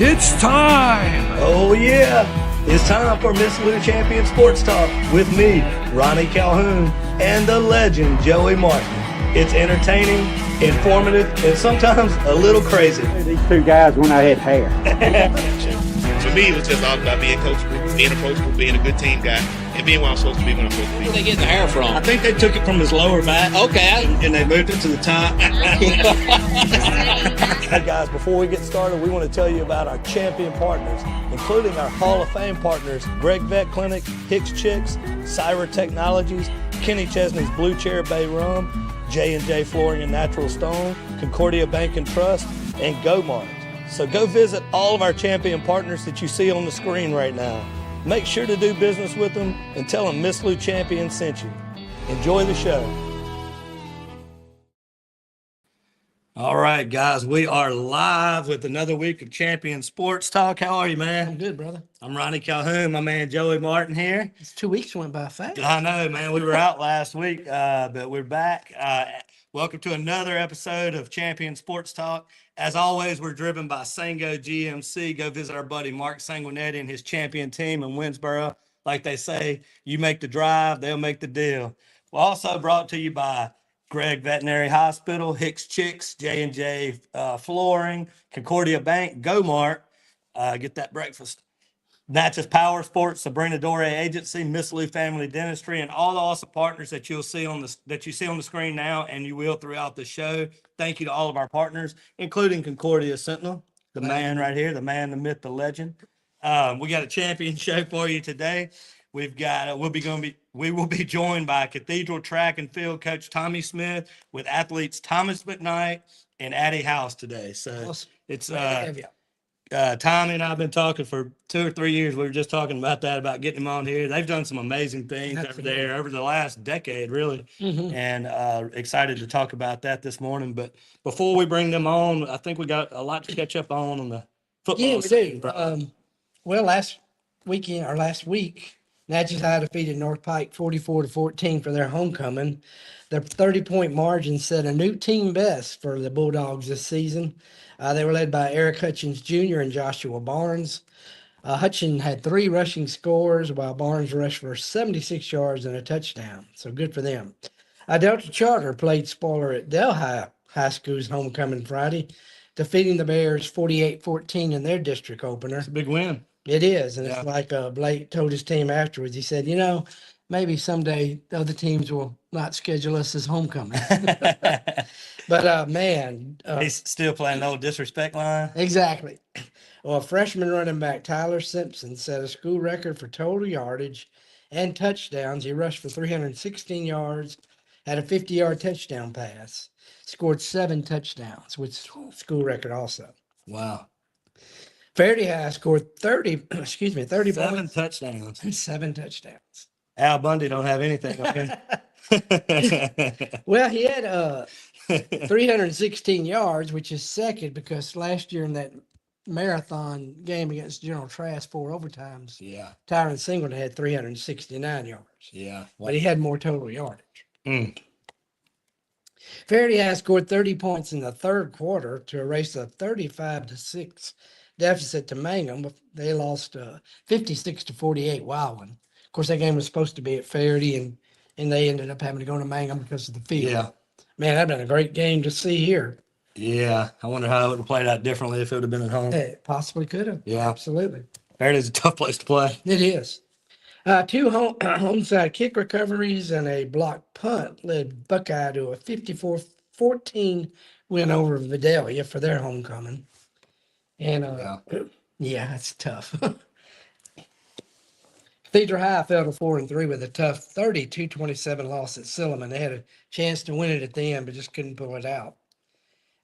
It's time! Oh yeah, it's time for Miss Lou Champion Sports Talk with me, Ronnie Calhoun, and the legend Joey Martin. It's entertaining, informative, and sometimes a little crazy. These two guys when I had hair. For me, it was just all about being coachable, being approachable, being a good team guy, and being what I'm supposed to be when I'm supposed to be. Where are they getting the hair from? I think they took it from his lower back. Okay. And they moved it to the top. Hey guys, before we get started, we want to tell you about our champion partners, including our Hall of Fame partners, Greg Vet Clinic, Hicks Chicks, Cyber Technologies, Kenny Chesney's Blue Chair Bay Rum, J&J Flooring and Natural Stone, Concordia Bank and Trust, and GoMart. So go visit all of our champion partners that you see on the screen right now. Make sure to do business with them and tell them Miss Lou Champion sent you. Enjoy the show. All right, guys, we are live with another week of Champion Sports Talk. How are you, man? I'm good, brother. I'm Ronnie Calhoun, my man Joey Martin here. It's 2 weeks went by fast. I know, man. We were out last week, but we're back. Welcome to another episode of Champion Sports Talk. As always, we're driven by Sango GMC. Go visit our buddy Mark Sanguinetti and his champion team in Winsboro. Like they say, you make the drive, they'll make the deal. We're also brought to you by Greg Veterinary Hospital, Hicks Chicks, J&J Flooring, Concordia Bank, GoMart. Get that breakfast. Natchez Power Sports, Sabrina Dore Agency, Miss Lou Family Dentistry, and all the awesome partners that you see on the screen now, and you will throughout the show. Thank you to all of our partners, including Concordia Sentinel, the man right here, the man, the myth, the legend. We got a champion show for you today. We've got we will be joined by Cathedral Track and Field coach Tommy Smith with athletes Thomas McKnight and Addie House today. So Awesome. it's Tommy and I have been talking for 2 or 3 years. We were just talking about getting him on here. They've done some amazing things over there over the last decade, really, and excited to talk about that this morning. But before we bring them on, I think we got a lot to catch up on the football. Yeah, we do. Well, last week, Natchez High defeated North Pike 44-14 for their homecoming. Their 30-point margin set a new team best for the Bulldogs this season. They were led by Eric Hutchins Jr. and Joshua Barnes. Hutchins had 3 rushing scores, while Barnes rushed for 76 yards and a touchdown. So good for them. Delta Charter played spoiler at Delhi High School's homecoming Friday, defeating the Bears 48-14 in their district opener. It's a big win. It is, and it's like Blake told his team afterwards. He said, maybe someday the other teams will not schedule us as homecoming. But, man. He's still playing the old disrespect line. Exactly. Well, freshman running back Tyler Simpson set a school record for total yardage and touchdowns. He rushed for 316 yards, had a 50-yard touchdown pass, scored 7 touchdowns, which is a school record also. Wow. Fairdy High scored 30 7 points. touchdowns. And 7 touchdowns. Al Bundy don't have anything. Okay? Well, he had 316 yards, which is second because last year in that marathon game against General Trask 4 overtimes, Tyron Singleton had 369 yards. Yeah. But he had more total yardage. Fairdy High scored 30 points in the third quarter to erase a 35-6 deficit to Mangum. They lost 56-48 Wildwood. Of course, that game was supposed to be at Fairdy, and they ended up having to go to Mangum because of the field. Yeah. Man, that'd been a great game to see here. Yeah. I wonder how it would have played out differently if it would have been at home. It possibly could have. Yeah. Absolutely. Fairdy's a tough place to play. It is. 2 onside kick recoveries and a blocked punt led Buckeye to a 54-14 win over Vidalia for their homecoming. And, that's tough. Cathedral High fell to 4-3 with a tough 32-27 loss at Silliman. They had a chance to win it at the end, but just couldn't pull it out.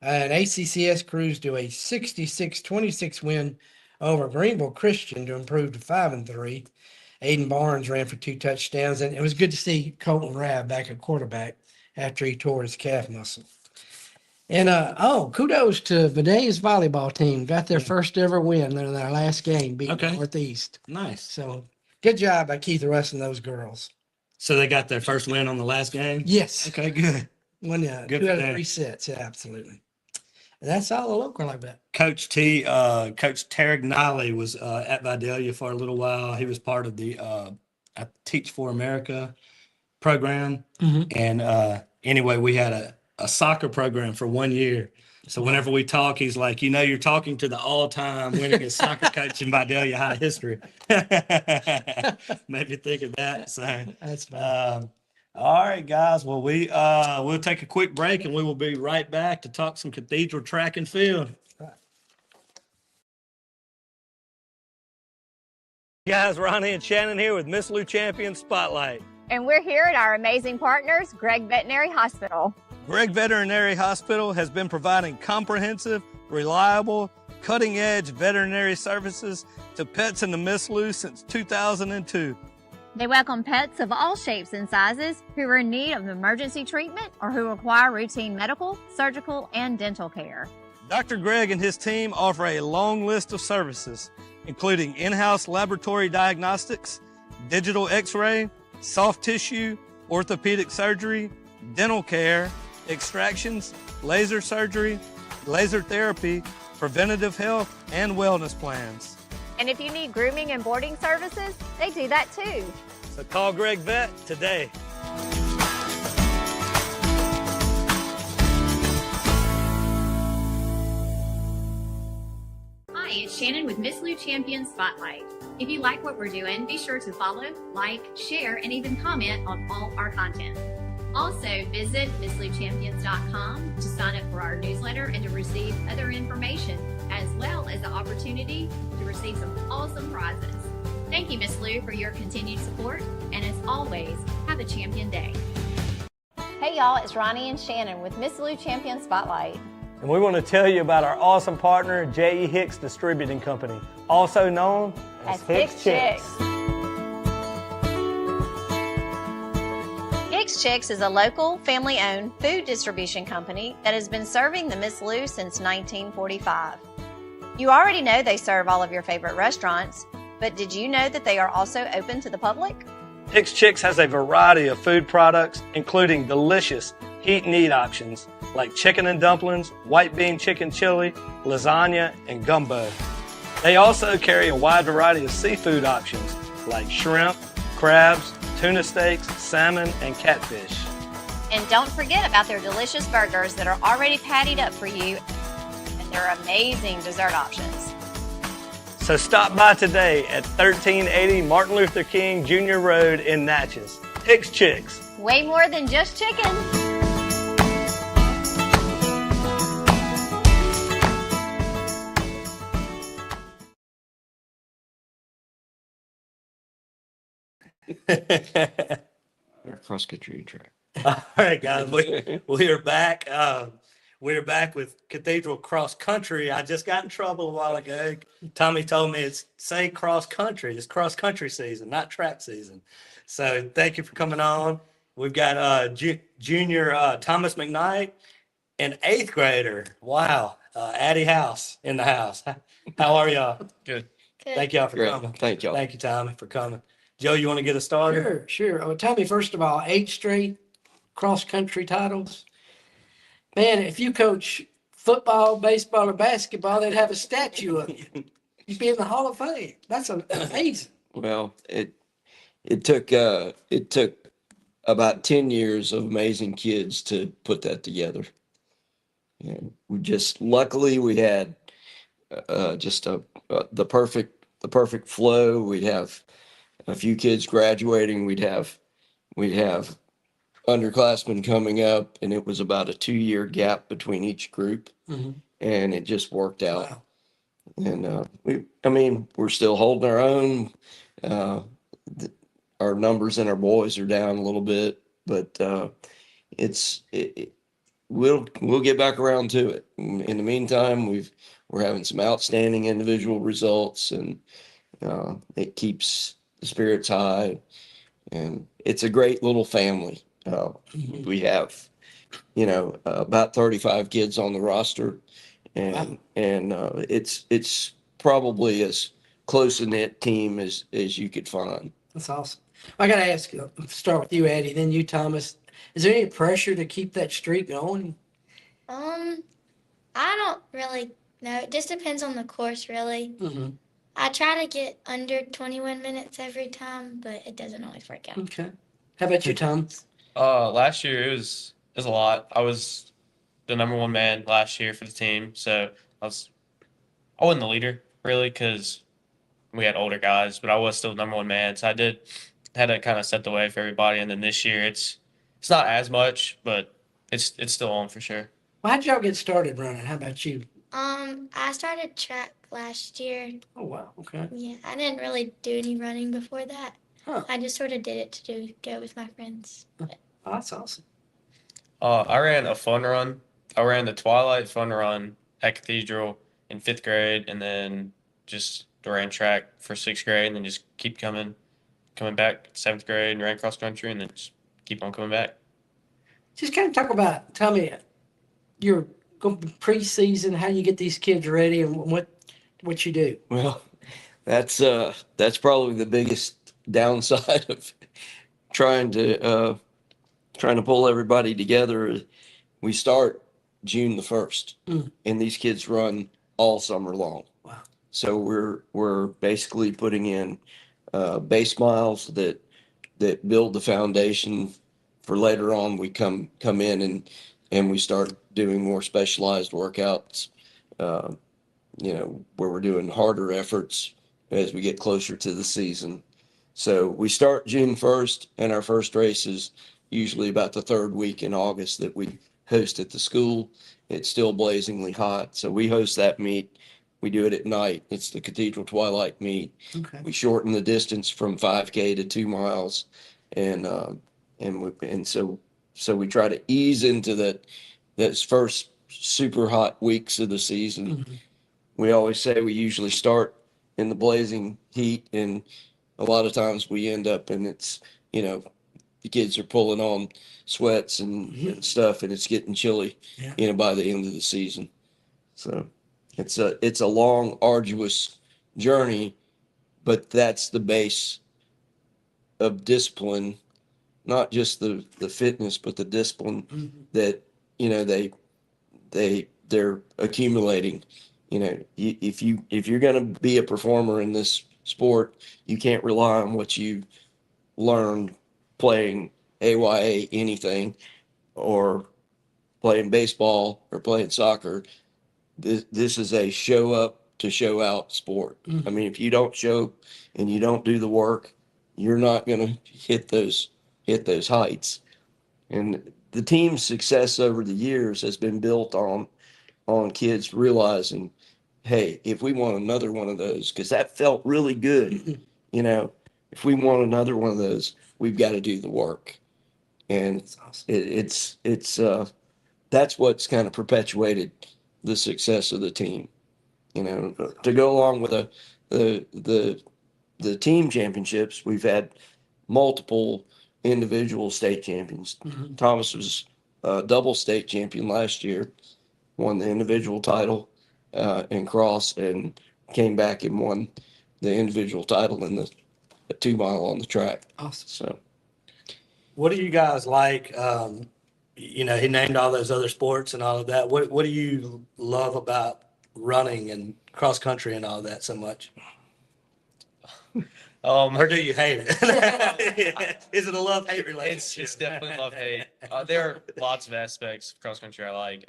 And ACCS cruised to a 66-26 win over Greenville Christian to improve to 5-3. Aiden Barnes ran for 2 touchdowns, and it was good to see Colton Rabb back at quarterback after he tore his calf muscle. And, kudos to Vidalia's volleyball team. Got their first ever win in their last game, beating Northeast. Nice. So, good job by Keith Russ and those girls. So they got their first win on the last game? Yes. Okay, good. Won Good 2 for out of them. 3 sets. Yeah, absolutely. And that's all the local, I bet. Coach Terragnoli was at Vidalia for a little while. He was part of the Teach for America program. And anyway, we had a soccer program for 1 year. So whenever we talk, he's like, you're talking to the all-time winningest soccer coach in Vidalia High history. Made me think of that. So That's fine. all right, guys. Well, we'll take a quick break and we will be right back to talk some Cathedral track and field. Guys, Ronnie and Shannon here with Miss Lou Champion Spotlight. And we're here at our amazing partners, Gregg Veterinary Hospital. Gregg Veterinary Hospital has been providing comprehensive, reliable, cutting-edge veterinary services to pets in the Miss Lou since 2002. They welcome pets of all shapes and sizes who are in need of emergency treatment or who require routine medical, surgical, and dental care. Dr. Gregg and his team offer a long list of services, including in-house laboratory diagnostics, digital x-ray, soft tissue, orthopedic surgery, dental care, extractions, laser surgery, laser therapy, preventative health, and wellness plans. And if you need grooming and boarding services, they do that too. So call Gregg Vet today. Hi, it's Shannon with Miss Lou Champion Spotlight. If you like what we're doing, be sure to follow, like, share, and even comment on all our content. Also, visit MissLouChampions.com to sign up for our newsletter and to receive other information, as well as the opportunity to receive some awesome prizes. Thank you, Miss Lou, for your continued support, and as always, have a champion day. Hey y'all, it's Ronnie and Shannon with Miss Lou Champion Spotlight. And we want to tell you about our awesome partner, J.E. Hicks Distributing Company, also known as Hicks Chicks. Hicks Chicks is a local, family-owned food distribution company that has been serving the Miss Lou since 1945. You already know they serve all of your favorite restaurants, but did you know that they are also open to the public? Hicks Chicks has a variety of food products, including delicious heat and eat options like chicken and dumplings, white bean chicken chili, lasagna, and gumbo. They also carry a wide variety of seafood options like shrimp, crabs, tuna steaks, salmon, and catfish. And don't forget about their delicious burgers that are already pattied up for you and their amazing dessert options. So stop by today at 1380 Martin Luther King Jr. Road in Natchez. Hicks Chicks. Way more than just chicken. Cross country track. All right, guys, we are back. We're back with Cathedral Cross Country. I just got in trouble a while ago. Tommy told me say cross country. It's cross country season, not track season. So thank you for coming on. We've got junior Thomas McKnight and 8th grader. Wow, Addie House in the house. How are y'all? Good. Thank y'all for Great. coming. Thank y'all. Thank you, Oh, Tommy, for coming. Joe, you want to get us started? Sure. Oh, tell me, first of all, 8 straight cross-country titles. Man, if you coach football, baseball, or basketball, they'd have a statue of you. You'd be in the Hall of Fame. That's amazing. Well, it took about 10 years of amazing kids to put that together. And luckily we had the perfect flow. We'd have a few kids graduating. We'd have underclassmen coming up, and it was about a 2-year gap between each group, and it just worked out. Wow. And we're still holding our own. Our numbers and our boys are down a little bit, but we'll get back around to it. In the meantime, we're having some outstanding individual results, and it keeps the spirits high, and it's a great little family. We have, about 35 kids on the roster, and it's probably as close a knit team as you could find. That's awesome. I got to ask you, start with you, Addie, then you, Thomas. Is there any pressure to keep that streak going? I don't really know. It just depends on the course, really. Mm-hmm. I try to get under 21 minutes every time, but it doesn't always work out. Okay. How about you, Tom? Last year it was a lot. I was the number one man last year for the team, so I wasn't the leader really because we had older guys, but I was still the number one man. So I had to kind of set the way for everybody. And then this year it's not as much, but it's still on for sure. Well, how'd y'all get started running? How about you? I started track last year. Oh, wow. Okay. Yeah, I didn't really do any running before that. Huh. I just sort of did it to go with my friends. Oh, that's awesome. I ran a fun run. I ran the Twilight Fun Run at Cathedral in 5th grade, and then just ran track for 6th grade, and then just keep coming back 7th grade and ran cross country, and then just keep on coming back. Just kind of tell me your preseason, how you get these kids ready and what you do. Well, that's probably the biggest downside of trying to pull everybody together. We start June the 1st, and these kids run all summer long. Wow. So we're basically putting in base miles that build the foundation for later on. We come in and we start doing more specialized workouts, where we're doing harder efforts as we get closer to the season. So we start June 1st, and our first race is usually about the 3rd week in August that we host at the school. It's still blazingly hot, so we host that meet. We do it at night. It's the Cathedral Twilight meet. Okay. We shorten the distance from 5K to 2 miles, and so we try to ease into those first super hot weeks of the season. Mm-hmm. We always say we usually start in the blazing heat, and a lot of times we end up and it's, the kids are pulling on sweats and stuff, and it's getting chilly, Yeah. by the end of the season. So it's a long, arduous journey, but that's the base of discipline, not just the fitness, but the discipline that, they're accumulating. If you're going to be a performer in this sport, you can't rely on what you learned playing AYA anything, or playing baseball, or playing soccer. This is a show up to show out sport. I mean, if you don't show and you don't do the work, you're not going to hit those heights. And the team's success over the years has been built on kids realizing, hey, if we want another one of those, because that felt really good, if we want another one of those, we've got to do the work. And it's that's what's kind of perpetuated the success of the team. To go along with the team championships, we've had multiple individual state champions. Thomas was a double state champion last year, won the individual title in cross, and came back and won the individual title in the 2 mile on the track. Awesome. So What do you guys like? He named all those other sports and all of that. What do you love about running and cross country and all that so much? Or do you hate it? Is it a love-hate relationship? It's definitely love hate. There are lots of aspects of cross country I like.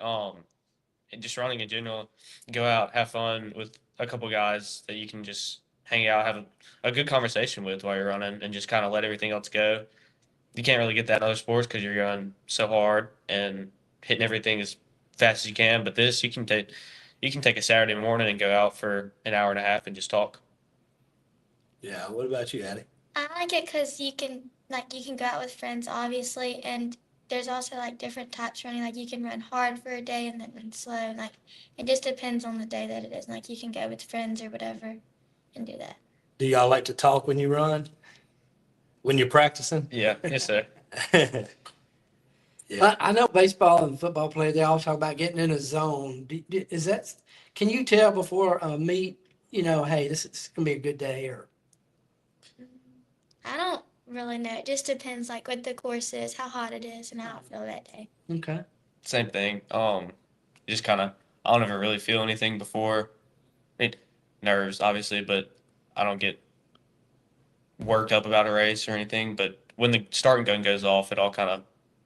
And just running in general, go out, have fun with a couple guys that you can just hang out, have a good conversation with while you're running, and just kind of let everything else go. You can't really get that in other sports because you're going so hard and hitting everything as fast as you can. But this, you can take a Saturday morning and go out for an hour and a half and just talk. Yeah. What about you, Addie? I like it because you can go out with friends, obviously, and there's also different types of running. You can run hard for a day and then run slow. It just depends on the day that it is. You can go with friends or whatever and do that. Do y'all like to talk when you run? When you're practicing? Yeah, yes, sir. Yeah. I know baseball and football players, they all talk about getting in a zone. Can you tell before a meet, hey, this is going to be a good day? Or I don't really know. It just depends what the course is, how hot it is, and how I feel that day. okay. Same thing. Just kind of I don't ever really feel anything before. Nerves, obviously, but I don't get worked up about a race or anything. But when the starting gun goes off, it all kind of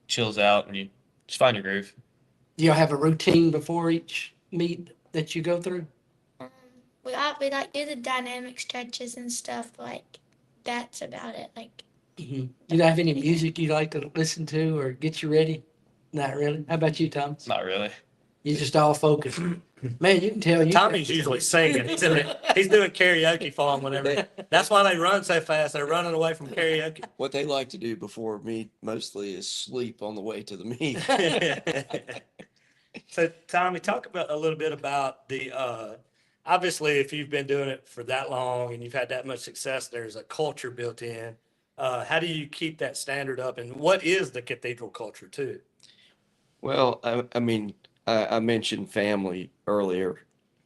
chills out and you just find your groove. Do y'all have a routine before each meet that you go through? We like do the dynamic stretches and stuff, but like that's about it. Like, You don't have any music you like to listen to or get you ready? Not really. How about you, Thomas? Not really. You just all focused. Man, you can tell you. Tommy's usually singing. He's doing karaoke for them whenever. That's why they run so fast. They're running away from karaoke. What they like to do before meet mostly is sleep on the way to the meet. So, Tommy, talk about a little bit about the. Obviously, if you've been doing it for that long and you've had that much success, there's a culture built in. How do you keep that standard up, and what is the Cathedral culture too? Well, I mean, I mentioned family earlier,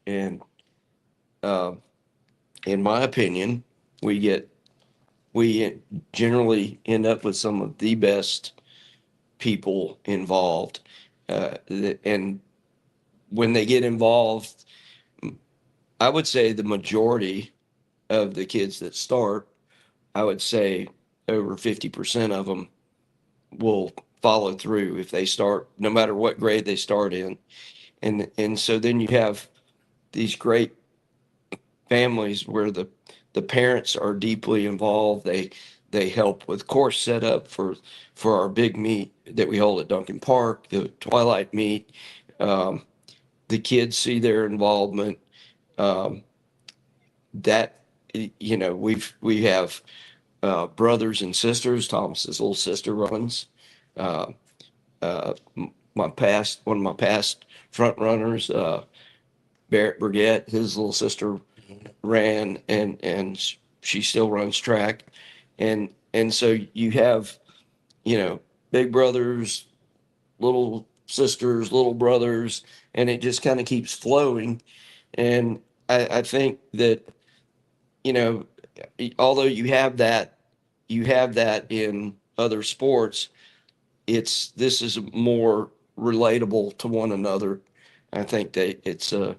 and in my opinion, we generally end up with some of the best people involved, and when they get involved, I would say the majority of the kids that start, I would say over 50% of them will follow through if they start, no matter what grade they start in. And so then you have these great families where the parents are deeply involved. They help with course setup for our big meet that we hold at Duncan Park, the Twilight meet. The kids see their involvement. That, you know, we have brothers and sisters. Thomas's little sister runs. One of my past front runners, Barrett Burgett, his little sister ran, and she still runs track. And so you have, you know, big brothers, little sisters, little brothers, and it just kind of keeps flowing. And I think that, you know, although you have that in other sports, this is more relatable to one another. I think that it's a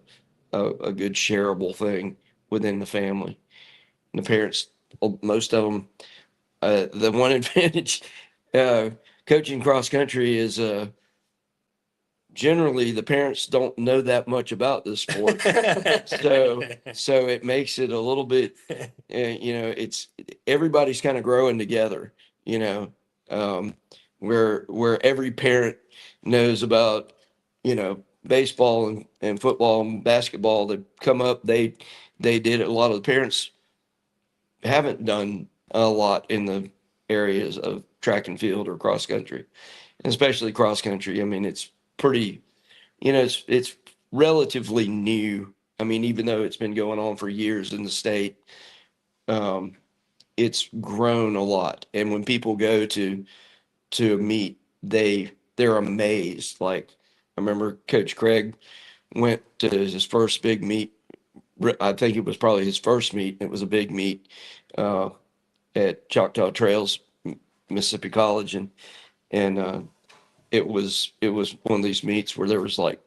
good shareable thing within the family. And the parents, most of them, the one advantage, coaching cross country is generally the parents don't know that much about this sport. So it makes it a little bit, you know, it's everybody's kind of growing together, you know, where every parent knows about, you know, baseball and football and basketball that come up. They did a lot of the parents haven't done a lot in the areas of track and field or cross country, and especially cross country. I mean, it's pretty, you know, it's relatively new. I mean, even though it's been going on for years in the state, it's grown a lot. And when people go to meet, they're amazed. Like, I remember Coach Craig went to his first big meet. I think it was probably his first meet. It was a big meet at Choctaw Trails, Mississippi College, and it was one of these meets where there was like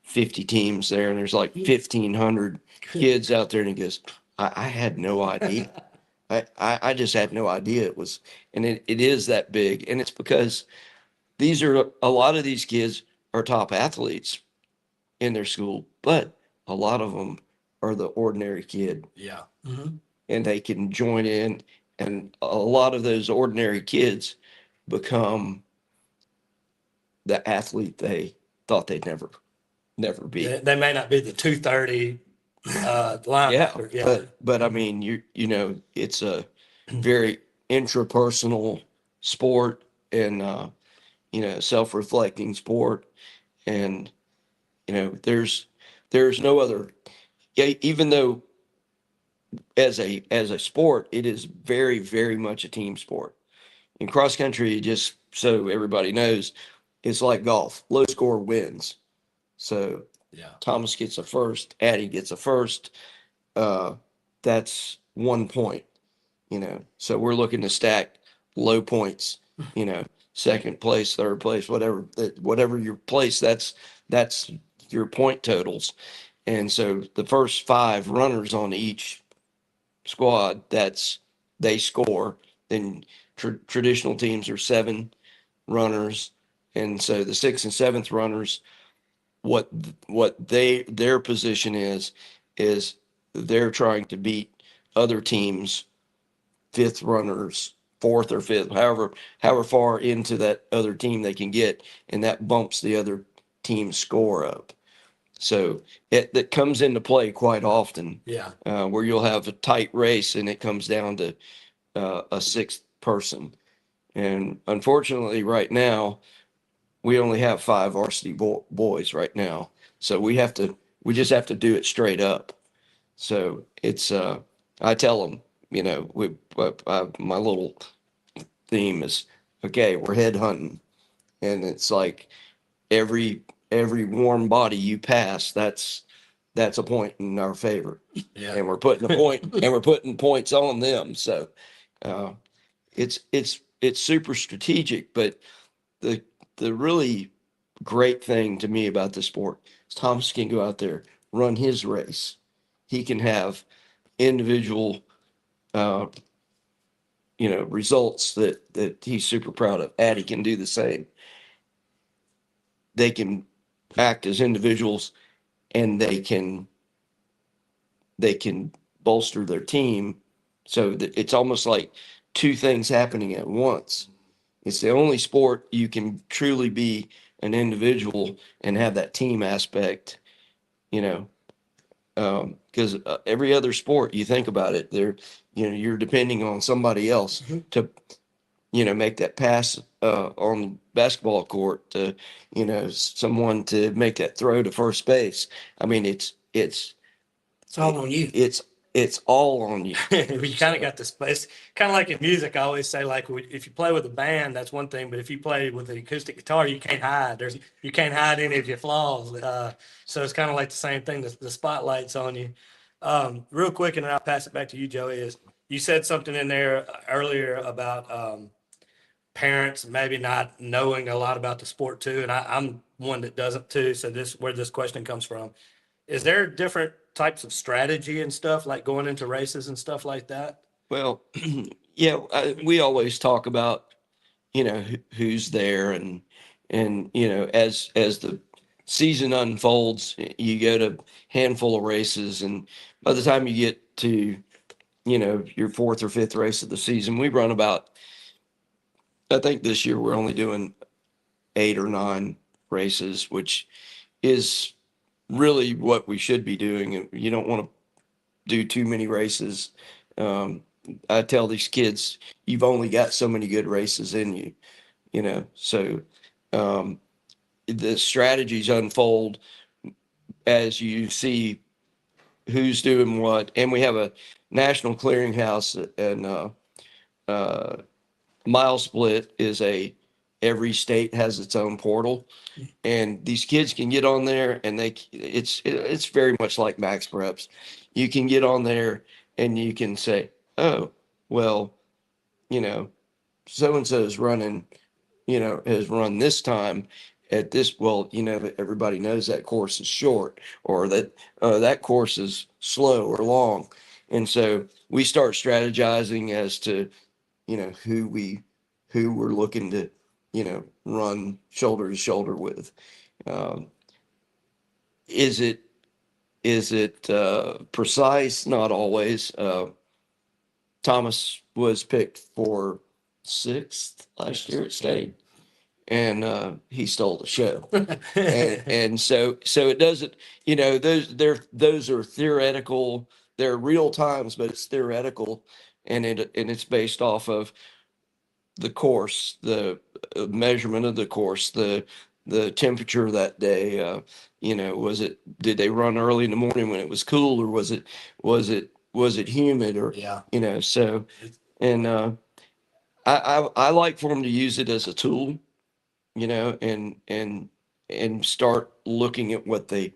50 teams there, and there's like 1,500 kids out there, and he goes, I had no idea. I just had no idea it was, and it is that big, and it's because a lot of these kids are top athletes in their school, but a lot of them are the ordinary kid. Yeah. Mm-hmm. And they can join in, and a lot of those ordinary kids become the athlete they thought they'd never be. They may not be the 230 linebacker. Yeah. But I mean, you know, it's a very intrapersonal sport, and you know, self-reflecting sport, and you know, there's no other. Even though as a sport, it is very, very much a team sport. In cross country, just so everybody knows, it's like golf. Low score wins. So Yeah. Thomas gets a first, Addie gets a first. That's 1 point, you know. So we're looking to stack low points, you know, second place, third place, whatever your place, that's your point totals. And so the first 5 runners on each squad, they score. Then traditional teams are 7 runners. And so the 6th and 7th runners, what their position is they're trying to beat other teams' 5th runners, 4th or 5th, however far into that other team they can get, and that bumps the other team's score up. So that comes into play quite often. Yeah. Where you'll have a tight race and it comes down to a 6th person. And unfortunately, right now, we only have 5 varsity boys right now. So we just have to do it straight up. So it's, I tell them, my little theme is, okay, we're head hunting. And it's like every warm body you pass, that's a point in our favor. Yeah. And we're putting points on them. So, it's super strategic, but the really great thing to me about the sport is Thomas can go out there, run his race. He can have individual, results that he's super proud of. Addie can do the same. They can act as individuals, and they can bolster their team. So that it's almost like 2 things happening at once. It's the only sport you can truly be an individual and have that team aspect, because every other sport, you think about it, you're depending on somebody else to, make that pass on the basketball court, to, someone to make that throw to first base. I mean, it's all on you. It's all on you. You kind of got the space. Kind of like in music, I always say, like, if you play with a band, that's one thing, but if you play with the acoustic guitar, you can't hide. You can't hide any of your flaws. So it's kind of like the same thing. The spotlight's on you. Real quick, and then I'll pass it back to you, Joey. Is you said something in there earlier about parents maybe not knowing a lot about the sport too, and I'm one that doesn't too. So where this question comes from. Is there different types of strategy and stuff, like going into races and stuff like that? Well, yeah, we always talk about, who's there, and as the season unfolds, you go to a handful of races, and by the time you get to, your 4th or 5th race of the season, we run about, I think this year we're only doing 8 or 9 races, which is really what we should be doing. You don't want to do too many races. I tell these kids, you've only got so many good races in you, so the strategies unfold as you see who's doing what. And we have a national clearinghouse, and Mile Split is every state has its own portal, and these kids can get on there, and it's very much like Max Preps. You can get on there and you can say, oh, well, so and so is running, has run this time at this. Well, everybody knows that course is short, or that course is slow or long, and so we start strategizing as to who we're looking to run shoulder to shoulder with. Is it precise? Not always. Thomas was picked for 6th last year at state, and he stole the show. and so it doesn't, those are theoretical. They're real times, but it's theoretical, and it's based off of the course, the measurement of the course, the temperature that day. Did they run early in the morning when it was cool, or was it humid, or Yeah. So, and I like for them to use it as a tool, and start looking at what they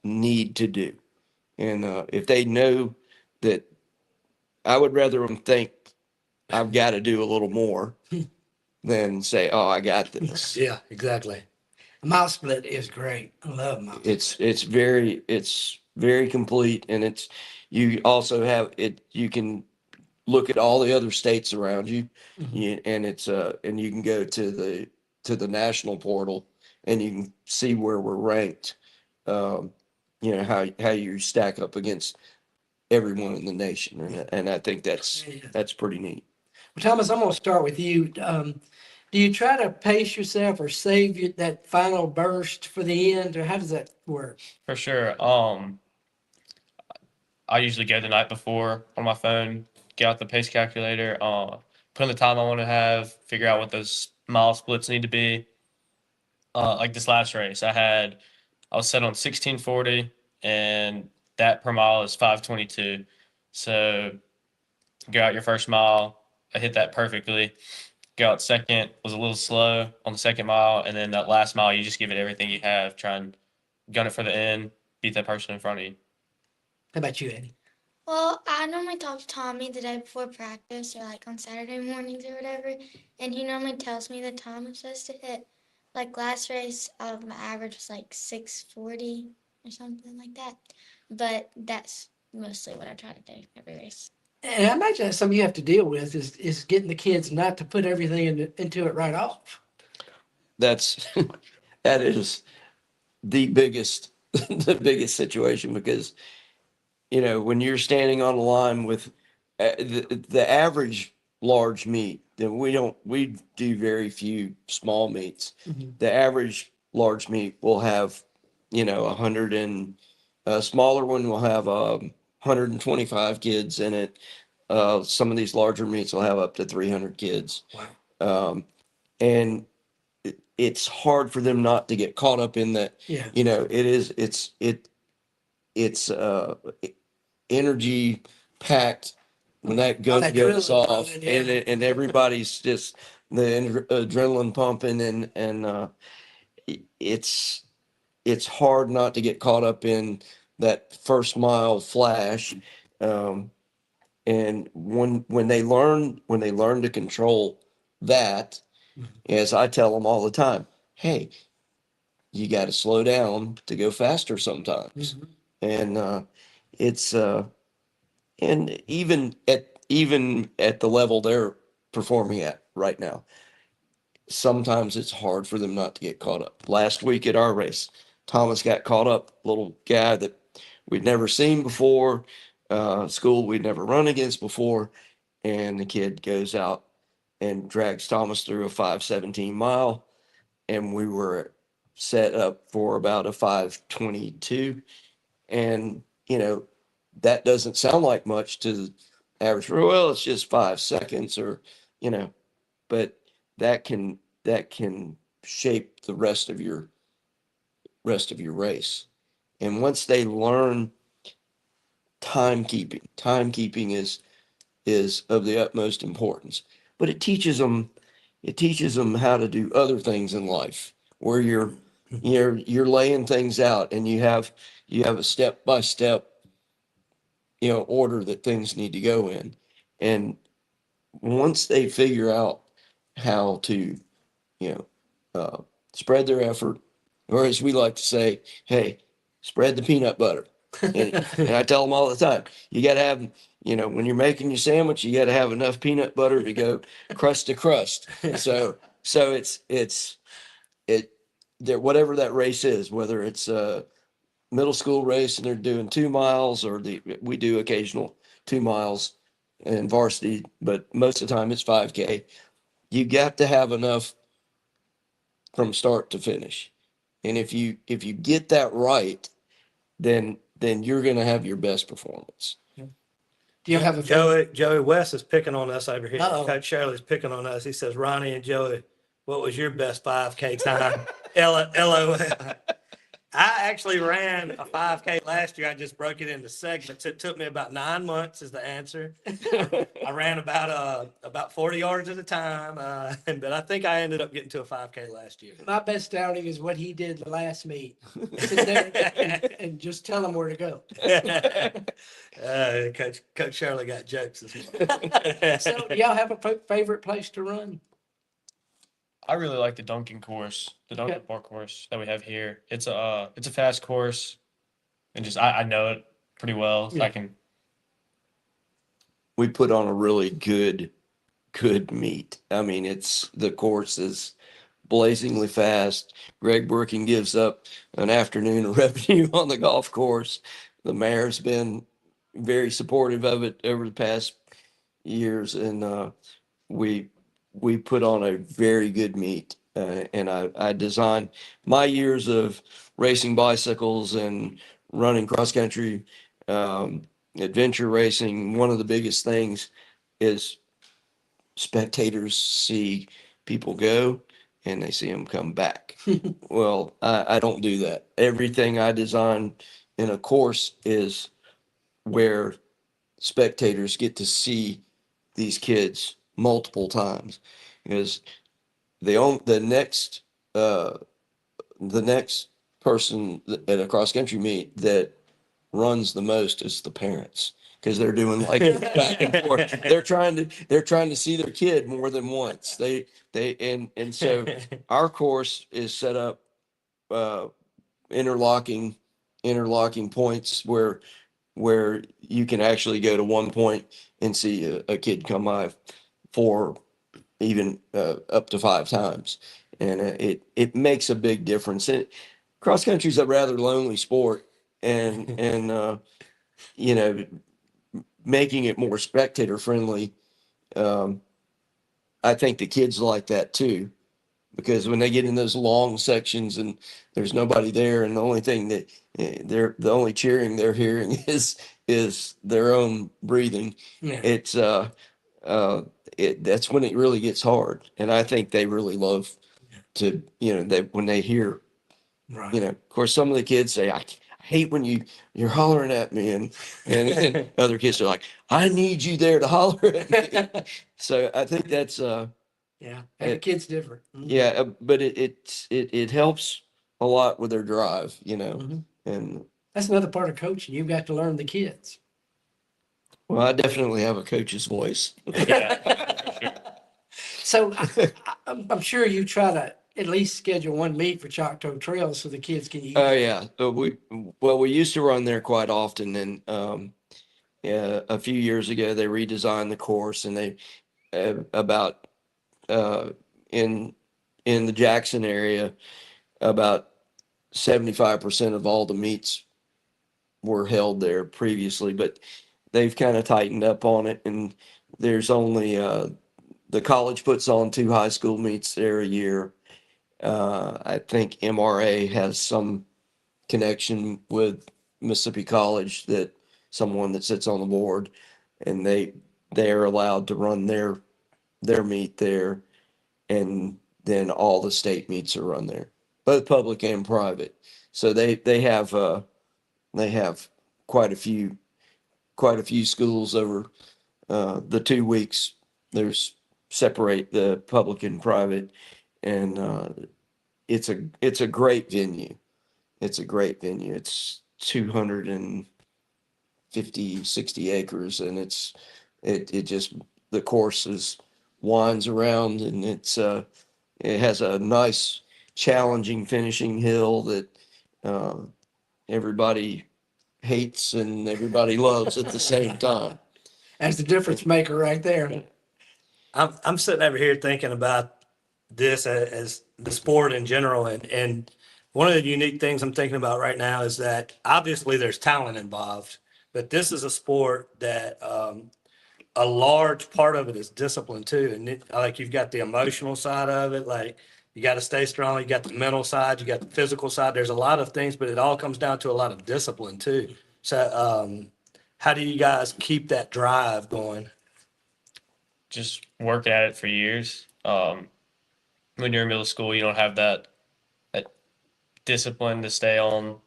need to do, and if they know that, I would rather them think I've got to do a little more than say, oh, I got this. Yeah, exactly. Mile split is great. I love mile. It's very complete, and you also have it. You can look at all the other states around you, and you can go to the national portal, and you can see where we're ranked. How you stack up against everyone in the nation, and I think that's pretty neat. Well, Thomas, I'm going to start with you. Do you try to pace yourself or save that final burst for the end, or how does that work? For sure. I usually go the night before on my phone, get out the pace calculator, put in the time I want to have, figure out what those mile splits need to be. Like this last race, I was set on 1640, and that per mile is 522. So go out your first mile, I hit that perfectly. Go out second, was a little slow on the second mile, and then that last mile, you just give it everything you have, try and gun it for the end, beat that person in front of you. How about you, Eddie? Well, I normally talk to Tommy the day before practice or like on Saturday mornings or whatever, and he normally tells me the time I'm supposed to hit. Like last race, my average was like 6:40 or something like that, but that's mostly what I try to do every race. And I imagine that's something you have to deal with is getting the kids not to put everything into it right off. That is the biggest situation, because when you're standing on the line with the average large meet, then we do very few small meets. The average large meet will have 100, and a smaller one will have 125 kids in it. Some of these larger meets will have up to 300 kids. Wow. And it's hard for them not to get caught up in that. Yeah. It's energy packed when that gun That goes adrenaline off, pumping, yeah. and everybody's just the adrenaline pumping, and it's hard not to get caught up in that first mile flash. And when they learn to control that, as I tell them all the time, hey, you got to slow down to go faster sometimes. And it's and even at the level they're performing at right now, sometimes it's hard for them not to get caught up. Last week at our race, Thomas got caught up, little guy that we'd never seen before, school we'd never run against before, and the kid goes out and drags Thomas through a 5:17 mile, and we were set up for about a 5:22, and that doesn't sound like much to the average. Well, it's just 5 seconds, or but that can shape the rest of your race. And once they learn timekeeping is of the utmost importance. But it teaches them how to do other things in life, where you're laying things out, and you have a step by step order that things need to go in. And once they figure out how to spread their effort, or as we like to say, hey, spread the peanut butter. And I tell them all the time, you got to have, when you're making your sandwich, you got to have enough peanut butter to go crust to crust. So whatever that race is, whether it's a middle school race and they're doing 2 miles, or we do occasional 2 miles in varsity, but most of the time it's 5K. You got to have enough from start to finish. And if you get that right, then you're going to have your best performance. Do you have a Joey West is picking on us over here. Uh-oh. Coach Shirley's picking on us. He says, Ronnie and Joey, what was your best 5K time? LOL. I actually ran a 5K last year. I just broke it into segments. It took me about 9 months is the answer. I ran about 40 yards at a time, but I think I ended up getting to a 5K last year. My best outing is what he did the last meet. Sit there and just tell him where to go. Coach Shirley got jokes this morning. So, do y'all have a favorite place to run? I really like the Duncan course, the Duncan Park course that we have here. It's a fast course, and just I know it pretty well. Yeah. I can. We put on a really good meet. I mean, the course is blazingly fast. Greg Working gives up an afternoon of revenue on the golf course. The mayor's been very supportive of it over the past years, and we put on a very good meet. And I designed my years of racing bicycles and running cross country, adventure racing. One of the biggest things is spectators see people go and they see them come back. Well, I don't do that. Everything I design in a course is where spectators get to see these kids multiple times, because the next person at a cross country meet that runs the most is the parents, because they're doing like back and forth. They're trying to see their kid more than once. And so our course is set up interlocking points where you can actually go to one point and see a kid come by 4, even up to 5 times, and it makes a big difference. Cross country is a rather lonely sport, and you know, making it more spectator friendly. I think the kids like that too, because when they get in those long sections and there's nobody there, and the only thing that the only cheering they're hearing is their own breathing. Yeah. It's that's when it really gets hard, and I think they really love to, when they hear, Right. of course, some of the kids say, I hate when you're hollering at me, and other kids are like, I need you there to holler at me. So I think that's Yeah. Every kid's different. Mhm. yeah, but it helps a lot with their drive, Mhm. and That's another part of coaching. You've got to learn the kids. well, I definitely have a coach's voice. So I'm sure you try to at least schedule one meet for Choctaw Trails so the kids can use Oh it. yeah, we used to run there quite often, and yeah, a few years ago they redesigned the course, and they about in the Jackson area, about 75% of all the meets were held there previously, but they've kind of tightened up on it, and there's only the college puts on 2 high school meets there a year. I think MRA has some connection with Mississippi College, that someone that sits on the board, and they're allowed to run their meet there, and then all the state meets are run there, both public and private. So they have quite a few schools over the 2 weeks. There's separate the public and private, and it's a great venue. It's a great venue. It's 250-60 acres, and it just, the course winds around, and it has a nice challenging finishing hill that everybody hates and everybody loves at the same time. That's the difference maker right there. I'm sitting over here thinking about this as the sport in general, and one of the unique things I'm thinking about right now is that obviously there's talent involved, but this is a sport that a large part of it is discipline too. And like, you've got the emotional side of it, like you got to stay strong. You got the mental side, you got the physical side. There's a lot of things, but it all comes down to a lot of discipline too. So how do you guys keep that drive going? Just work at it for years. When you're in middle school, you don't have that discipline to stay on.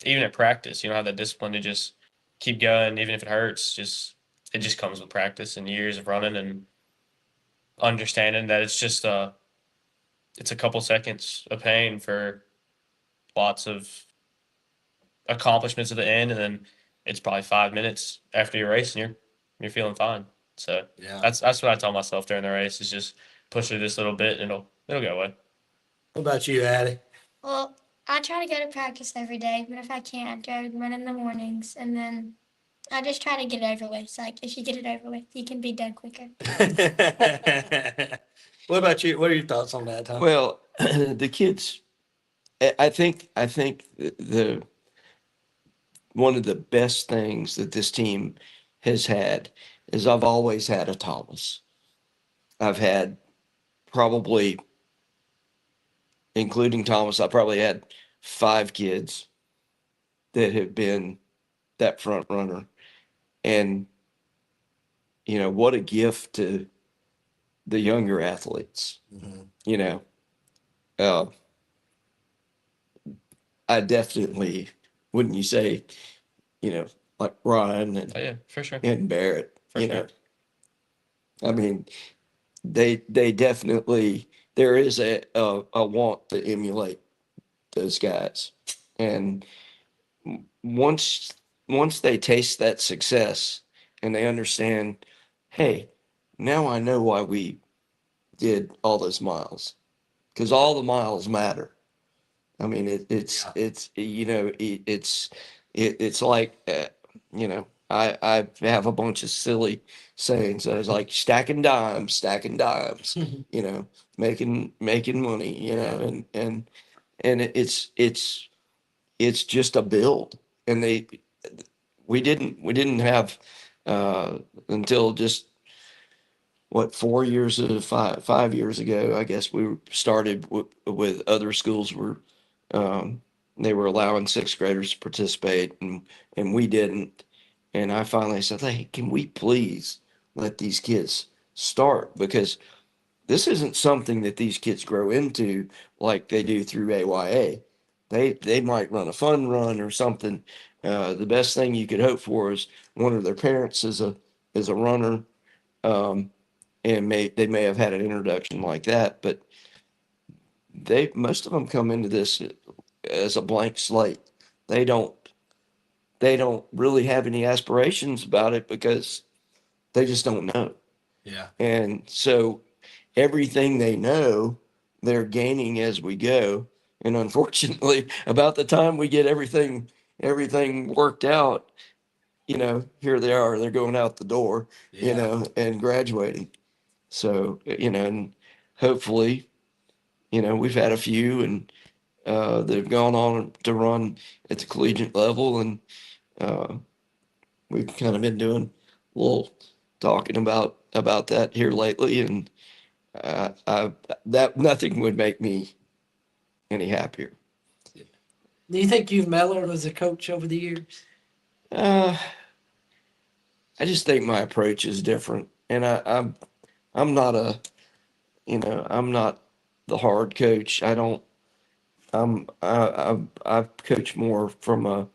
Even at practice, you don't have that discipline to just keep going, even if it hurts. It just comes with practice and years of running and understanding that it's just it's a couple seconds of pain for lots of accomplishments at the end, and then it's probably 5 minutes after your race and you're feeling fine. So Yeah. that's what I tell myself during the race, is just push through this little bit, and it'll go away. What about you, Addie? Well, I try to go to practice every day, but if I can't, I go run in the mornings, and then I just try to get it over with. It's like if you get it over with, you can be done quicker. What about you? What are your thoughts on that, Tom? Well, the kids, I think the one of the best things that this team has had is I've always had a Thomas. I've had probably, including Thomas, I probably had 5 kids that have been that front runner. And, what a gift to the younger athletes, uh, I definitely, wouldn't you say, like Ryan Oh yeah, for sure. and Barrett, For sure. I mean, they definitely, there is a want to emulate those guys. And once they taste that success and they understand, hey, now I know why we did all those miles, because all the miles matter. I mean, it's like, I have a bunch of silly sayings. I was like stacking dimes, making money, and it's just a build. And we didn't have, until just what, 4 years of 5 years ago, I guess we started with other schools were, they were allowing 6th graders to participate, and we didn't. And I finally said, hey, can we please let these kids start? Because this isn't something that these kids grow into like they do through AYA. They might run a fun run or something. The best thing you could hope for is one of their parents is a runner, and they may have had an introduction like that, but most of them come into this as a blank slate. They don't really have any aspirations about it because they just don't know. Yeah. And so everything they know, they're gaining as we go. And unfortunately, about the time we get everything worked out, here they are, they're going out the door, and graduating. So, and hopefully, we've had a few and they've gone on to run at the collegiate level, and we've kind of been doing a little talking about that here lately, and that nothing would make me any happier. Do you think you've mellowed as a coach over the years? I just think my approach is different, and I'm not I'm not the hard coach. I've coached more from a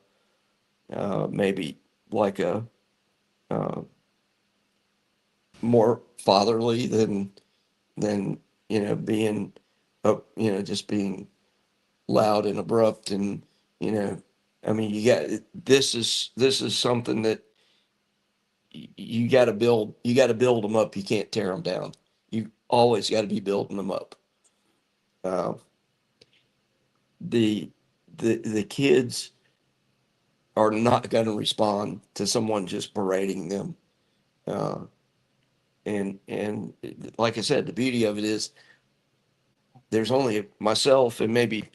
maybe like a more fatherly than being just being loud and abrupt, and I mean, this is something that you got to build them up. You can't tear them down. You always got to be building them up. The kids are not going to respond to someone just berating them. And like I said, the beauty of it is there's only myself and maybe,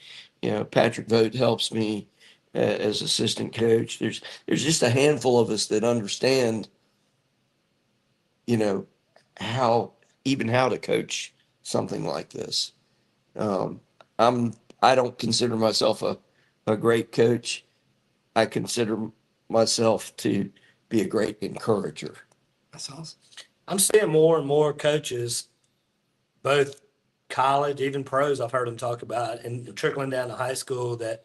Patrick Vogt helps me as assistant coach. There's just a handful of us that understand, how to coach something like this. I don't consider myself a great coach. I consider myself to be a great encourager. That's awesome. I'm seeing more and more coaches, both college, even pros, I've heard them talk about, and trickling down to high school, that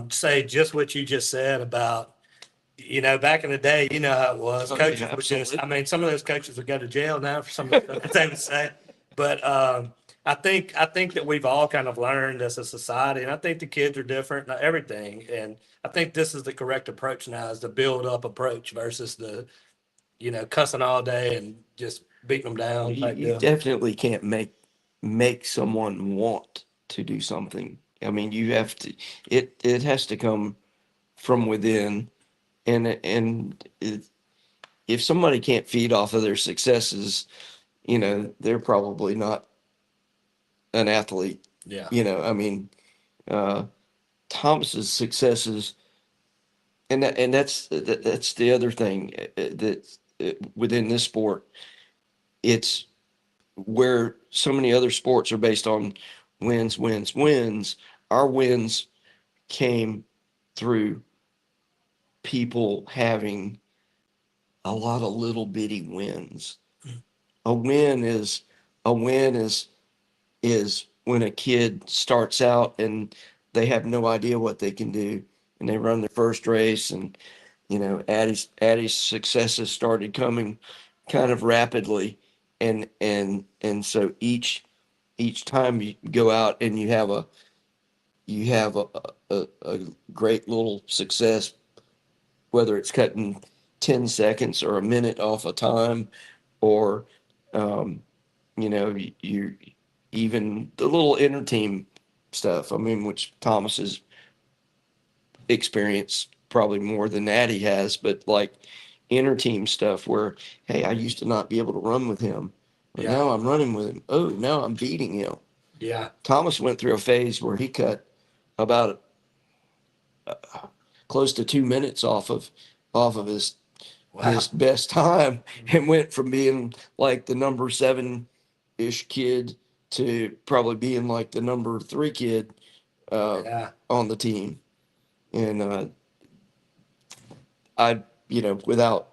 say just what you just said about, back in the day, how it was. Oh, Coaches yeah, would just, absolutely. some of those coaches would go to jail now for some of the stuff that they would say. But I think that we've all kind of learned as a society, and I think the kids are different and everything. And I think this is the correct approach now, is the build up approach versus the, cussing all day and just beating them down type You deal. definitely can't make make someone want to do something. I mean, you have to, it has to come from within. And if somebody can't feed off of their successes, they're probably not an athlete. Yeah. I mean, Thomas's successes, and that's the other thing that within this sport, it's where so many other sports are based on wins, wins, wins. Our wins came through people having a lot of little bitty wins. A win is when a kid starts out and they have no idea what they can do, and they run their first race, and Addie's successes started coming kind of rapidly, and so each time you go out and you have a great little success, whether it's cutting 10 seconds or a minute off a time, or you even the little inter team stuff. I mean, which Thomas has experienced probably more than Addie has, but like inter team stuff where, hey, I used to not be able to run with him, but Yeah. now I'm running with him. Oh, now I'm beating him. Yeah. Thomas went through a phase where he cut about close to 2 minutes off of his Wow. best time, and went from being like the number 7-ish kid to probably being like the number 3 kid Yeah. on the team. And I, without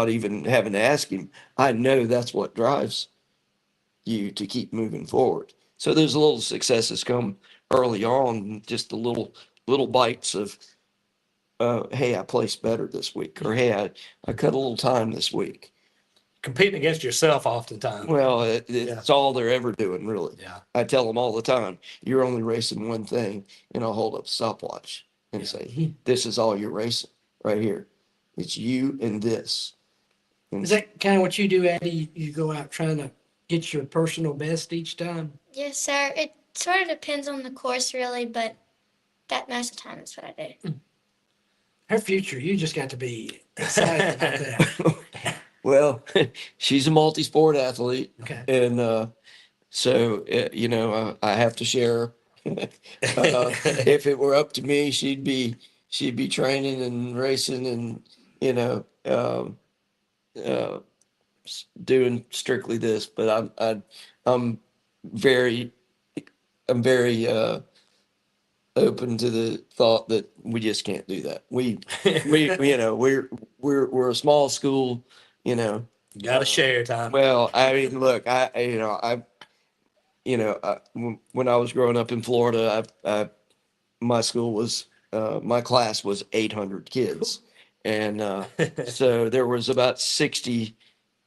even having to ask him, I know that's what drives you to keep moving forward. So those little successes come early on, just the little bites of, hey, I placed better this week, or hey, I cut a little time this week. Competing against yourself oftentimes. Well, it's all they're ever doing, really. Yeah. I tell them all the time, you're only racing one thing, and I'll hold up a stopwatch and say, this is all you're racing right here. It's you and this. Is that kind of what you do, Addie? You go out trying to get your personal best each time? Yes, sir. It sort of depends on the course, really, but that most of the time is what I do. Her future, you just got to be excited about that. Well, she's a multi-sport athlete. Okay. And so, I have to share. If it were up to me, she'd be training and racing and, doing strictly this. But I'm very open to the thought that we just can't do that. We we're a small school, You got to share time. Well, I mean, look, when I was growing up in Florida, my school was, my class was 800 kids. And so there was about 60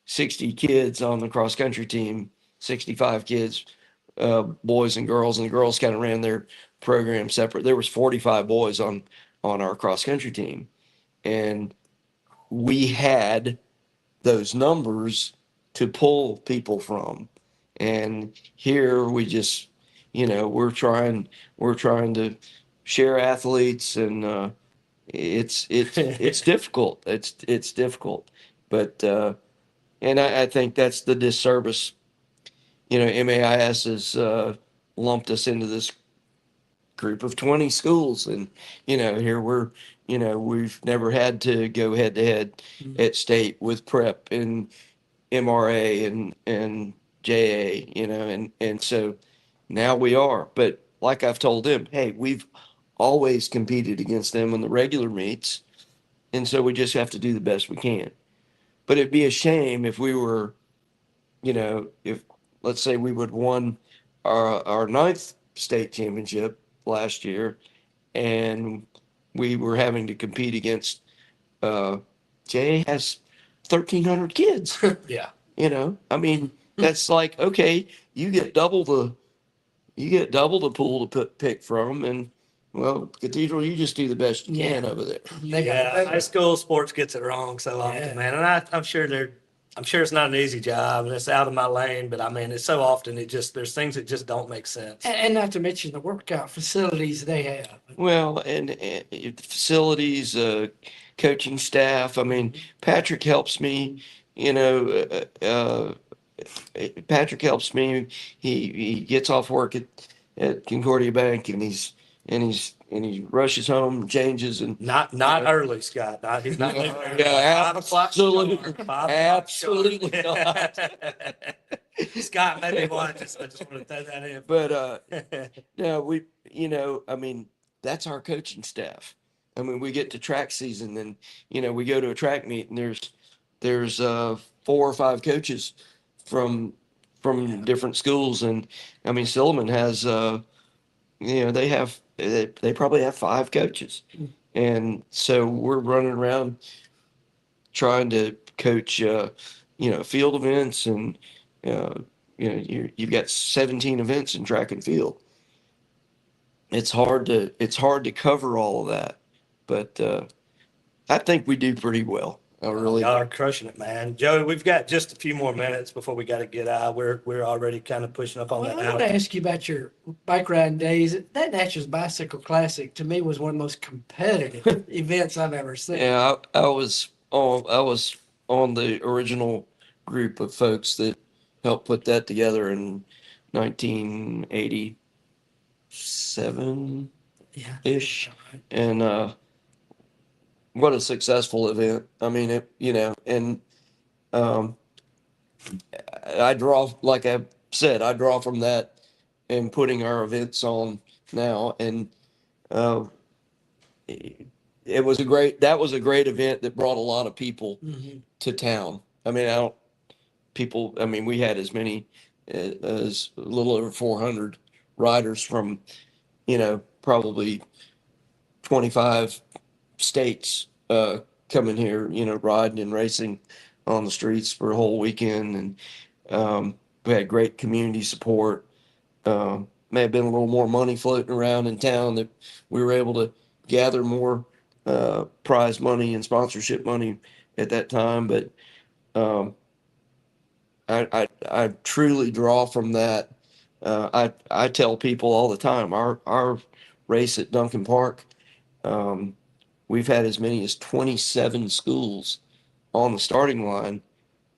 kids on the cross country team, 65 kids, boys and girls, and the girls kind of ran their program separate. There was 45 boys on our cross country team. And we had those numbers to pull people from. And here we just, we're trying to share athletes, and it's difficult. It's difficult, but and I think that's the disservice. MAIS has lumped us into this group of 20 schools, and here we've never had to go head to head at state with prep and MRA and JA, and so now we are. But like I've told them, hey, we've always competed against them in the regular meets, and so we just have to do the best we can. But it'd be a shame if we were, if let's say we would won our 9th state championship last year, and we were having to compete against JA has 1,300 kids. Yeah. I mean, that's like, okay, you get double the pool to pick from, and well, Cathedral, you just do the best you can over there. Yeah, high school sports gets it wrong so often, man. And I'm sure they're I'm sure it's not an easy job and it's out of my lane, but I mean, it's so often there's things that just don't make sense. And not to mention the workout facilities they have. Well, and facilities, coaching staff. I mean, Patrick helps me. You know, Patrick helps me. He gets off work at Concordia Bank, and he rushes home, changes, and Not early, Scott. He's not leaving early. Yeah, 5 o'clock absolutely. sharp, 5 o'clock Absolutely sharp. not. Scott, maybe watch us. I just want to throw that in. But no, I mean, that's our coaching staff. I mean, we get to track season, and we go to a track meet, and there's 4 or 5 coaches from different schools, and I mean, Silliman has they probably have 5 coaches, and so we're running around trying to coach field events, and you've got 17 events in track and field. It's hard to cover all of that, but I think we do pretty well. I really Y'all are crushing it, man. Joey, we've got just a few more minutes before we got to get out. We're already kind of pushing up on Well, that I want hour. to ask you about your bike riding days. That Natchez Bicycle Classic to me was one of the most competitive events I've ever seen. Yeah, I was on the original group of folks that helped put that together in 1987 Yeah. ish, and what a successful event. I mean, and I draw, like I said, I draw from that and putting our events on now, and that was a great event that brought a lot of people to town. I mean, we had as many as a little over 400 riders from, probably 25 states coming here, riding and racing on the streets for a whole weekend. And we had great community support. May have been a little more money floating around in town that we were able to gather more prize money and sponsorship money at that time. But I truly draw from that. I tell people all the time, our race at Duncan Park, we've had as many as 27 schools on the starting line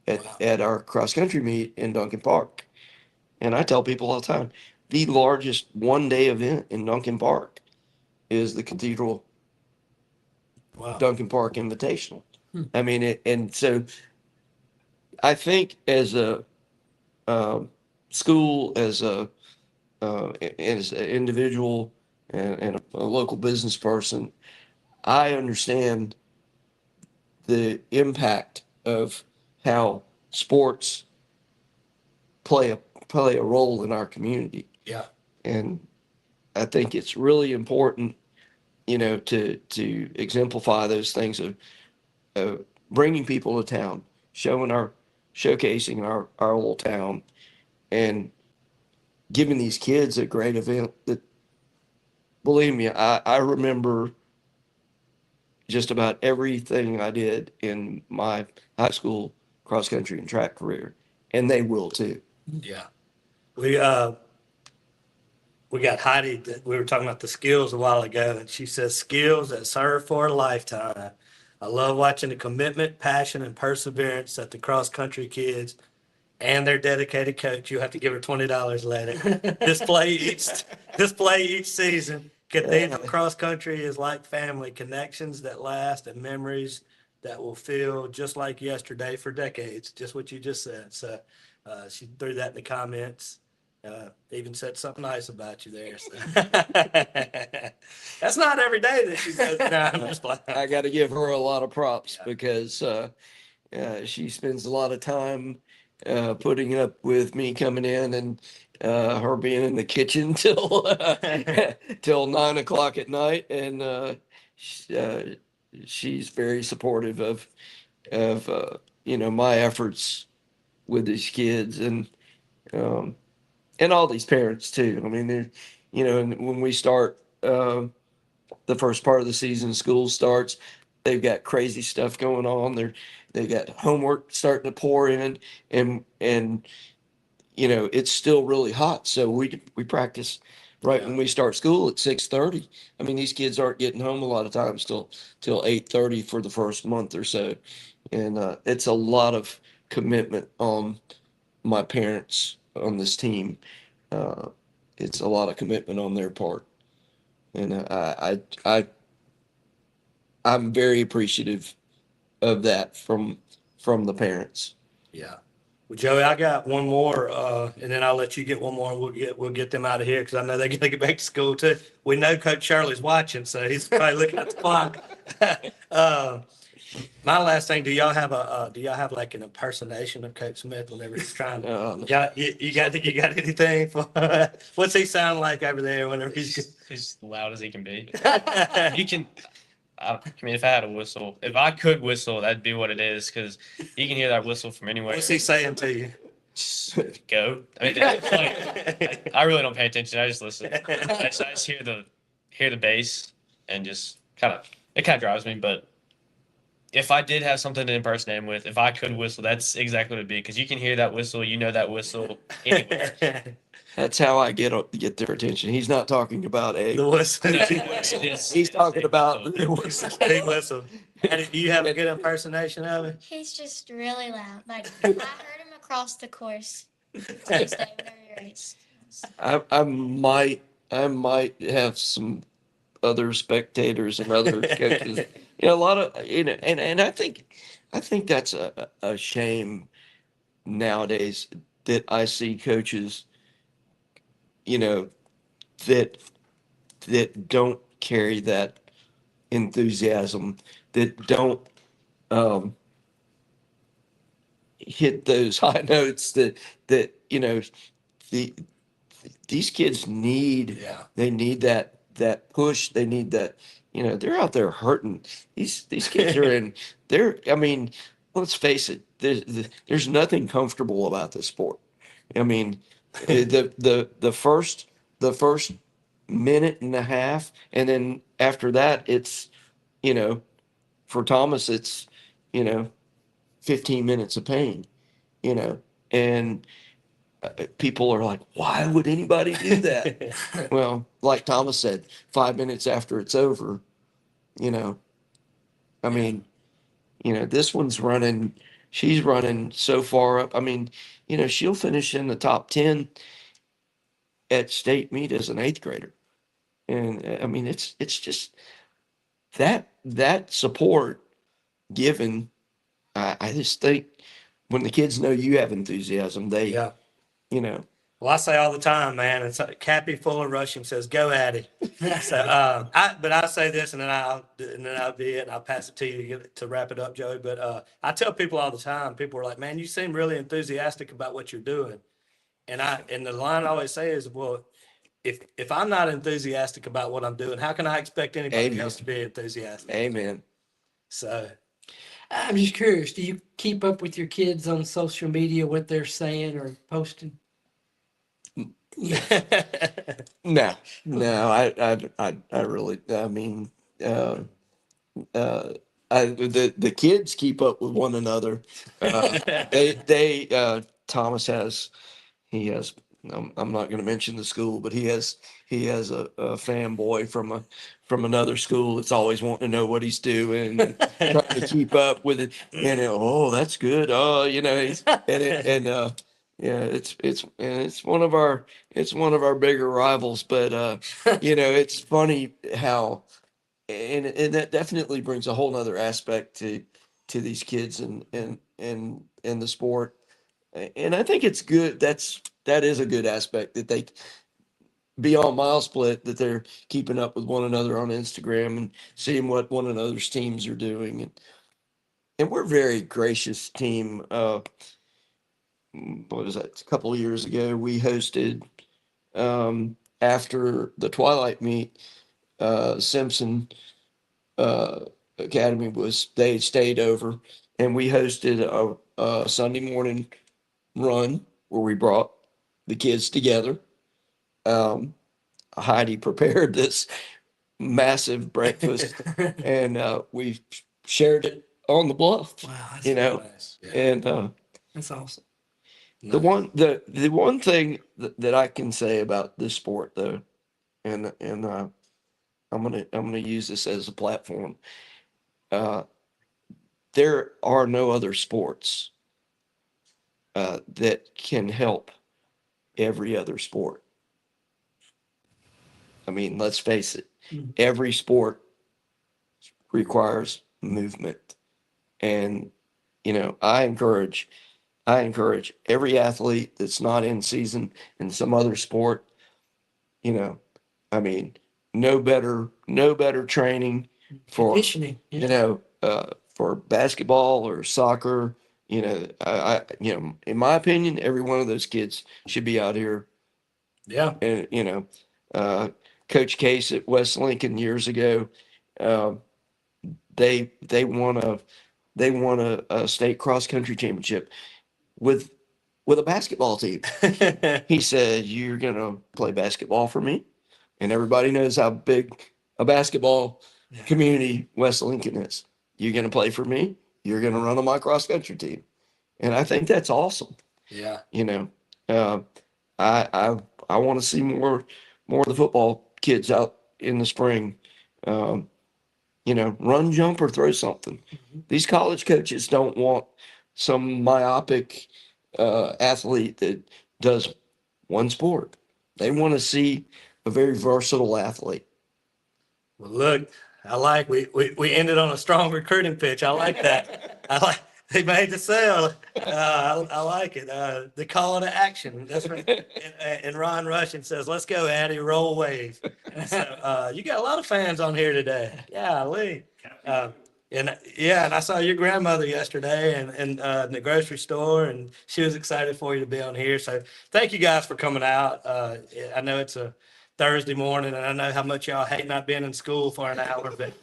at our cross country meet in Duncan Park. And I tell people all the time, the largest one-day event in Duncan Park is the Cathedral Duncan Park Invitational. I mean, and so I think as a school, as an individual, and a local business person, I understand the impact of how sports play a role in our community. Yeah. And I think it's really important, to exemplify those things of bringing people to town, showcasing our little town, and giving these kids a great event that, believe me, I remember just about everything I did in my high school cross country and track career, and they will too. Yeah. We got Heidi that we were talking about the skills a while ago, and she says skills that serve for a lifetime. I love watching the commitment, passion, and perseverance that the cross country kids and their dedicated coach, you have to give her $20 later, display each season. Cathedral Cross Country is like family, connections that last and memories that will feel just like yesterday for decades, just what you just said. So she threw that in the comments. Even said something nice about you there. So. That's not every day that she says that. I'm just playing. I got to give her a lot of props because she spends a lot of time putting up with me coming in and her being in the kitchen till 9 o'clock at night, and she's very supportive of my efforts with these kids, and all these parents too. I mean, when we start the first part of the season, school starts, they've got crazy stuff going on. they got homework starting to pour in, and it's still really hot. So we practice right when we start school at 6:30. I mean, these kids aren't getting home a lot of times till 8:30 for the first month or so, and it's a lot of commitment on my parents on this team. Uh, it's a lot of commitment on their part, and I'm very appreciative of that from the parents. Yeah. Well, Joey, I got one more, and then I'll let you get one more, and we'll get them out of here because I know they're going to get back to school too. We know Coach Shirley's watching, so he's probably looking at the clock. My last thing, do y'all have like an impersonation of Coach Smith whenever he's trying to? Yeah, you got anything for? What's he sound like over there whenever he's He's loud as he can be. He can. I mean, if I had a whistle, if I could whistle, that'd be what it is, because you can hear that whistle from anywhere. What's he saying to you? Just go. I mean, I really don't pay attention. I just listen. I just hear the bass, and just it kind of drives me. But if I did have something to impersonate him with, if I could whistle, that's exactly what it'd be, because you can hear that whistle. You know that whistle anywhere. That's how I get their attention. He's not talking about a. The whistle. He's talking about the whistle. Big whistle. Addie, do you have a good impersonation of it? He's just really loud. Like I heard him across the course Tuesday whenever you raced. I might have some other spectators and other coaches. A lot of and I think that's a shame nowadays that I see coaches, that don't carry that enthusiasm, that don't hit those high notes that these kids need. Yeah. They need that push. They need that. They're out there hurting. These kids are I mean, let's face it. There's nothing comfortable about this sport. I mean, the first minute and a half, and then after that, it's for Thomas, it's 15 minutes of pain. And people are like, why would anybody do that? Well, like Thomas said, 5 minutes after it's over, I mean, this one's running, she's running so far up. I mean, she'll finish in the top 10 at state meet as an 8th grader. And I mean, it's just that support given. I just think when the kids know you have enthusiasm, they, Yeah. Well, I say all the time, man, it's like Cappy Fuller Rushing says, go Addie. So, but I'll say this and then I'll be it and I'll pass it to you to wrap it up, Joey. But I tell people all the time, people are like, man, you seem really enthusiastic about what you're doing. And the line I always say is, well, if I'm not enthusiastic about what I'm doing, how can I expect anybody Amen. else to be enthusiastic? Amen. So I'm just curious, do you keep up with your kids on social media, what they're saying or posting? No, I really, I mean, the kids keep up with one another. Thomas has, I'm not going to mention the school, but he has a fanboy from another school that's always wanting to know what he's doing and trying to keep up with it. And that's good. It's one of our bigger rivals, but it's funny how, and that definitely brings a whole nother aspect to these kids and the sport. And I think it's good. That is a good aspect that they, beyond mile split, that they're keeping up with one another on Instagram and seeing what one another's teams are doing. And we're a very gracious team. What was that? A couple of years ago, we hosted, after the Twilight meet, Simpson Academy they stayed over, and we hosted a Sunday morning run where we brought the kids together. Heidi prepared this massive breakfast and we shared it on the bluff. Wow, that's You know, nice. and That's awesome. the one thing that I can say about this sport though, and I'm gonna use this as a platform. There are no other sports that can help every other sport. I mean, let's face it, every sport requires movement. And, you know, I encourage every athlete that's not in season in some other sport, you know, I mean, no better training for, Conditioning. you know, for basketball or soccer. You know, you know, in my opinion, every one of those kids should be out here. Yeah. And, you know, Coach Case at West Lincoln years ago, they won a state cross country championship with a basketball team. He said, "You're gonna play basketball for me," and everybody knows how big a basketball community West Lincoln is. You're gonna play for me. You're gonna run on my cross country team, and I think that's awesome. Yeah. You know, I want to see more of the football kids out in the spring. You know, run, jump, or throw something. These college coaches don't want some myopic athlete that does one sport. They want to see a very versatile athlete. Well, look, I like we ended on a strong recruiting pitch. I like that. I like they made the sale. I like it. The call to action. That's right. And Ron Rushing says, "Let's go, Addie. Roll waves." So you got a lot of fans on here today. Yeah, Lee. And I saw your grandmother yesterday in the grocery store, and she was excited for you to be on here. So thank you guys for coming out. I know it's a Thursday morning, and I know how much y'all hate not being in school for an hour, but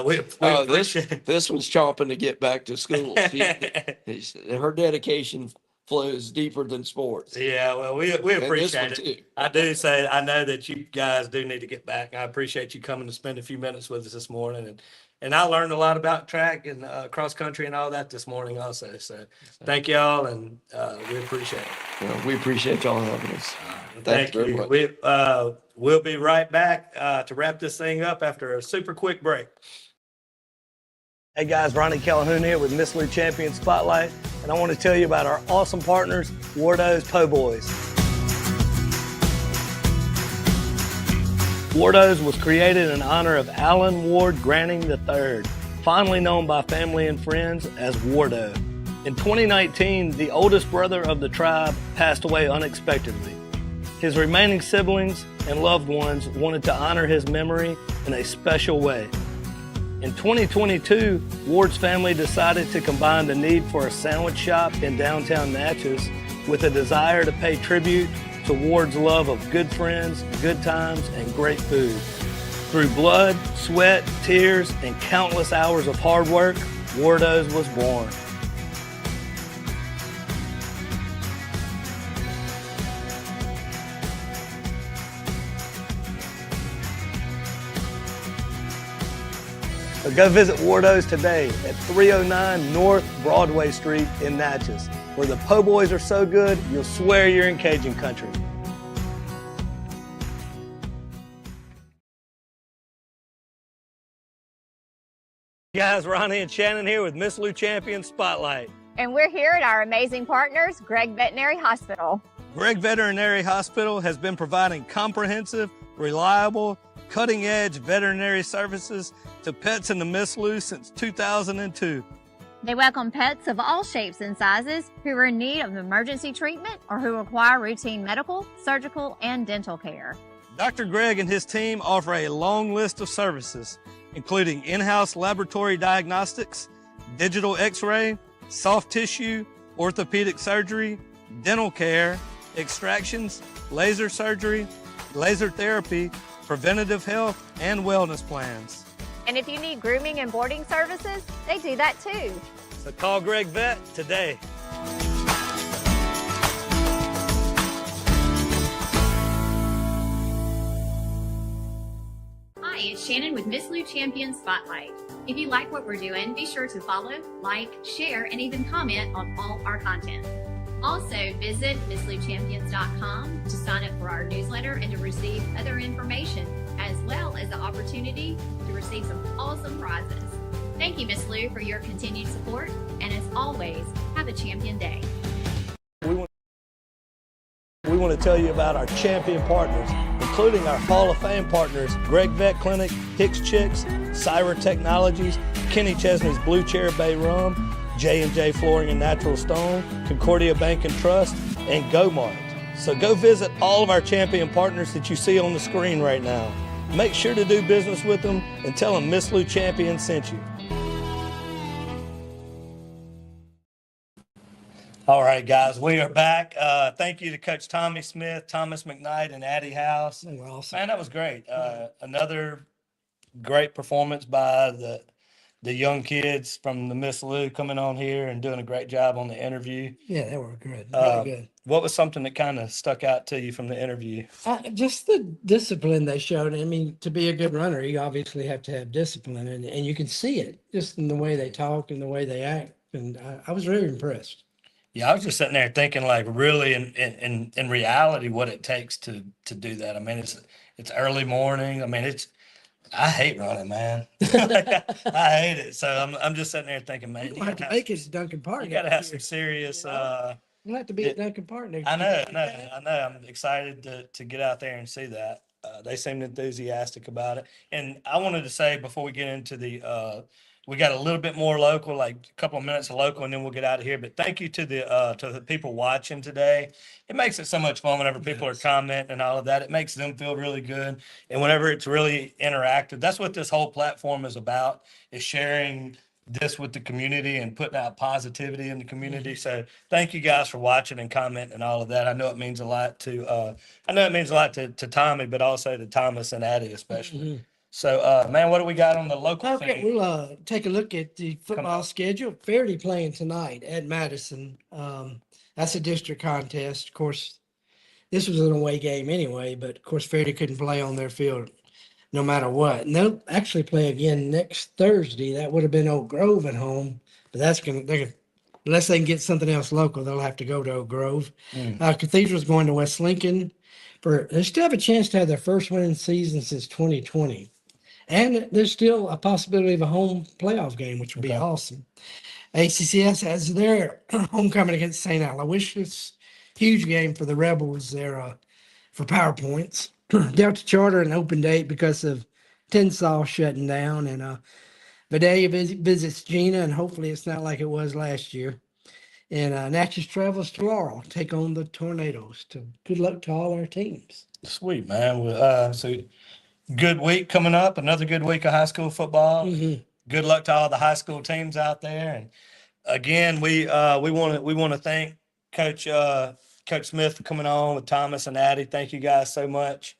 we appreciate This one's chomping to get back to school. Her dedication flows deeper than sports. Yeah, well, we appreciate it. Too. I do say I know that you guys do need to get back. I appreciate you coming to spend a few minutes with us this morning, and I learned a lot about track and cross country and all that this morning also. So thank y'all, and we appreciate it. You know, we appreciate y'all having us. Thank very you. much. We'll be right back to wrap this thing up after a super quick break. Hey guys, Ronnie Calhoun here with Miss Lou Champion Spotlight, and I want to tell you about our awesome partners, Wardo's Po' Boys. Wardo's was created in honor of Alan Ward Granning III, fondly known by family and friends as Wardo. In 2019, the oldest brother of the tribe passed away unexpectedly. His remaining siblings and loved ones wanted to honor his memory in a special way. In 2022, Ward's family decided to combine the need for a sandwich shop in downtown Natchez with a desire to pay tribute to Ward's love of good friends, good times, and great food. Through blood, sweat, tears, and countless hours of hard work, Wardo's was born. So go visit Wardo's today at 309 North Broadway Street in Natchez, where the po' boys are so good, you'll swear you're in Cajun country. Guys, Ronnie and Shannon here with Miss Lou Champion Spotlight. And we're here at our amazing partners, Gregg Veterinary Hospital. Gregg Veterinary Hospital has been providing comprehensive, reliable, cutting-edge veterinary services to pets in the Miss Lou since 2002. They welcome pets of all shapes and sizes who are in need of emergency treatment or who require routine medical, surgical, and dental care. Dr. Gregg and his team offer a long list of services, including in-house laboratory diagnostics, digital x-ray, soft tissue, orthopedic surgery, dental care, extractions, laser surgery, laser therapy, preventative health, and wellness plans. And if you need grooming and boarding services, they do that too. So call Gregg Vet today. Hi, it's Shannon with Miss Lou Champion Spotlight. If you like what we're doing, be sure to follow, like, share, and even comment on all our content. Also, visit MissLouChampions.com to sign up for our newsletter and to receive other information, as well as the opportunity to receive some awesome prizes. Thank you, Miss Lou, for your continued support, and as always, have a champion day. We want to tell you about our champion partners, including our Hall of Fame partners, Greg Vet Clinic, Hicks Chicks, Cyber Technologies, Kenny Chesney's Blue Chair Bay Rum, J&J Flooring and Natural Stone, Concordia Bank and Trust, and GoMart. So go visit all of our champion partners that you see on the screen right now. Make sure to do business with them and tell them Miss Lou Champion sent you. All right, guys, we are back. Thank you to Coach Tommy Smith, Thomas McKnight, and Addie House. They were awesome. Man, that was great. Another great performance by the young kids from the Miss Lou coming on here and doing a great job on the interview. Yeah, they were good. Really good. What was something that kind of stuck out to you from the interview? Just the discipline they showed. I mean, to be a good runner, you obviously have to have discipline, and you can see it just in the way they talk and the way they act. And I was really impressed. Yeah, I was just sitting there thinking, like, really in reality, what it takes to do that. I mean, it's early morning. I mean, I hate running, man. I hate it. So I'm just sitting there thinking, man, You have to make it to Duncan Park. You got to have some serious. You'll have to be at Duncan Park next I year. know. I'm excited to get out there and see that. They seemed enthusiastic about it. And I wanted to say before we get into we got a little bit more local, like a couple of minutes of local, and then we'll get out of here. But thank you to the people watching today. It makes it so much fun whenever people are commenting and all of that. It makes them feel really good. And whenever it's really interactive, that's what this whole platform is about, is sharing this with the community and putting out positivity in the community. So thank you guys for watching and commenting and all of that. I know it means a lot to Tommy, but also to Thomas and Addie especially. Mm-hmm. So, man, what do we got on the local Okay, thing? we'll take a look at the football schedule. Fairly playing tonight at Madison. That's a district contest. Of course, this was an away game anyway, but of course, Fairly couldn't play on their field no matter what. And they'll actually play again next Thursday. That would have been Oak Grove at home, but unless they can get something else local, they'll have to go to Oak Grove. Cathedral's going to West Lincoln. They still have a chance to have their first winning season since 2020. And there's still a possibility of a home playoff game, which would be awesome. ACCS has their homecoming against St. Aloysius. Huge game for the Rebels there for PowerPoints. Delta Charter an open date because of Tensall shutting down. And Vidalia visits Gina, and hopefully it's not like it was last year. And Natchez travels to Laurel, take on the Tornadoes. Good luck to all our teams. Sweet, man. So good week coming up. Another good week of high school football. Mm-hmm. Good luck to all the high school teams out there. And again, we want to thank Coach Smith for coming on with Thomas and Addie. Thank you guys so much.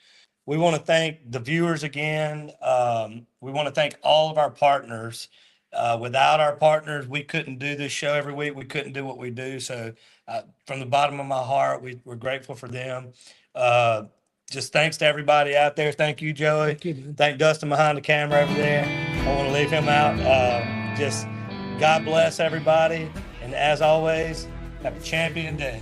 We want to thank the viewers again. We want to thank all of our partners. Without our partners, we couldn't do this show every week. We couldn't do what we do. So from the bottom of my heart, we're grateful for them. Just thanks to everybody out there. Thank you, Joey. Thank Dustin behind the camera over there. I want to leave him out. Just God bless everybody. And as always, have a champion day.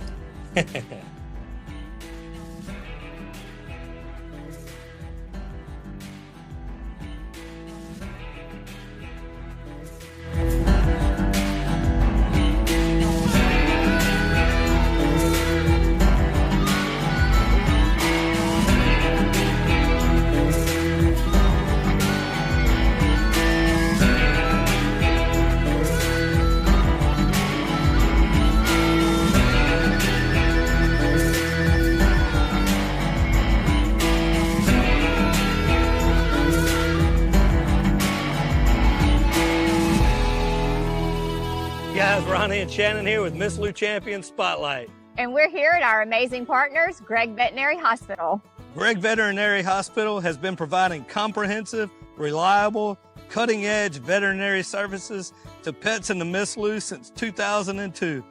Ronnie and Shannon here with Miss Lou Champion Spotlight. And we're here at our amazing partners, Gregg Veterinary Hospital. Gregg Veterinary Hospital has been providing comprehensive, reliable, cutting-edge veterinary services to pets in the Miss Lou since 2002.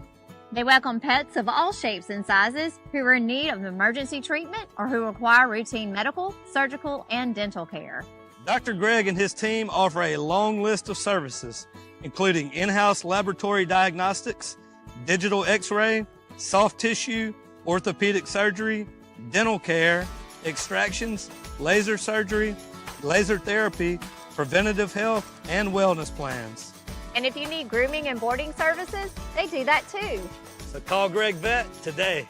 They welcome pets of all shapes and sizes who are in need of emergency treatment or who require routine medical, surgical, and dental care. Dr. Greg and his team offer a long list of services, including in-house laboratory diagnostics, digital x-ray, soft tissue, orthopedic surgery, dental care, extractions, laser surgery, laser therapy, preventative health, and wellness plans. And if you need grooming and boarding services, they do that too. So call Greg Vet today.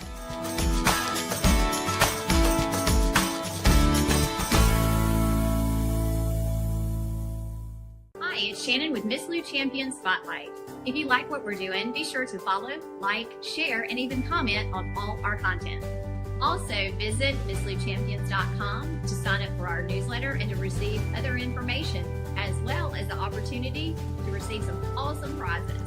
Hi, it's Shannon with Miss Lou Champion Spotlight. If you like what we're doing, be sure to follow, like, share, and even comment on all our content. Also, visit MissLouChampions.com to sign up for our newsletter and to receive other information, as well as the opportunity to receive some awesome prizes.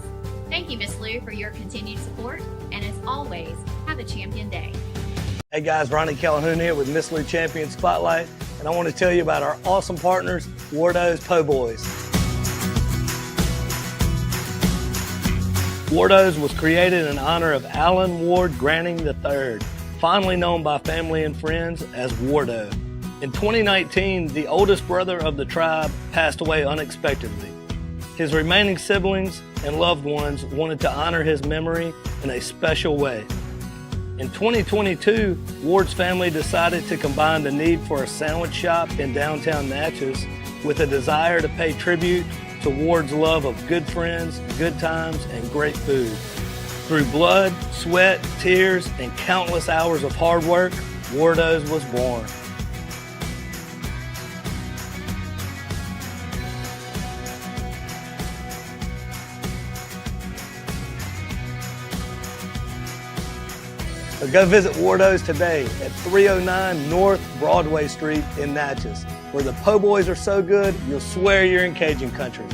Thank you, Miss Lou, for your continued support, and as always, have a champion day. Hey guys, Ronnie Calhoun here with Miss Lou Champion Spotlight, and I want to tell you about our awesome partners, Wardo's Po' Boys. Wardo's was created in honor of Alan Ward Granning III, fondly known by family and friends as Wardo. In 2019, the oldest brother of the tribe passed away unexpectedly. His remaining siblings and loved ones wanted to honor his memory in a special way. In 2022, Ward's family decided to combine the need for a sandwich shop in downtown Natchez with a desire to pay tribute to Ward's love of good friends, good times, and great food. Through blood, sweat, tears, and countless hours of hard work, Wardo's was born. So go visit Wardo's today at 309 North Broadway Street in Natchez, where the Po' Boys are so good, you'll swear you're in Cajun country.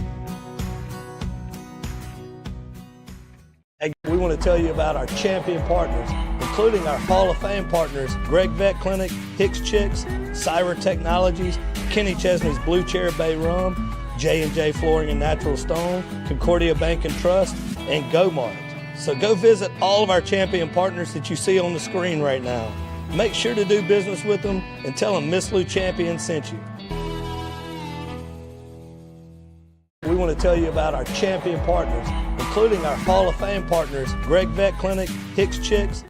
Hey, we want to tell you about our champion partners, including our Hall of Fame partners, Greg Vet Clinic, Hicks Chicks, Syra Technologies, Kenny Chesney's Blue Chair Bay Rum, J&J Flooring and Natural Stone, Concordia Bank and Trust, and GoMart. So go visit all of our champion partners that you see on the screen right now. Make sure to do business with them and tell them Miss Lou Champion sent you. We want to tell you about our champion partners, including our Hall of Fame partners, Greg Vet Clinic, Hicks Chicks,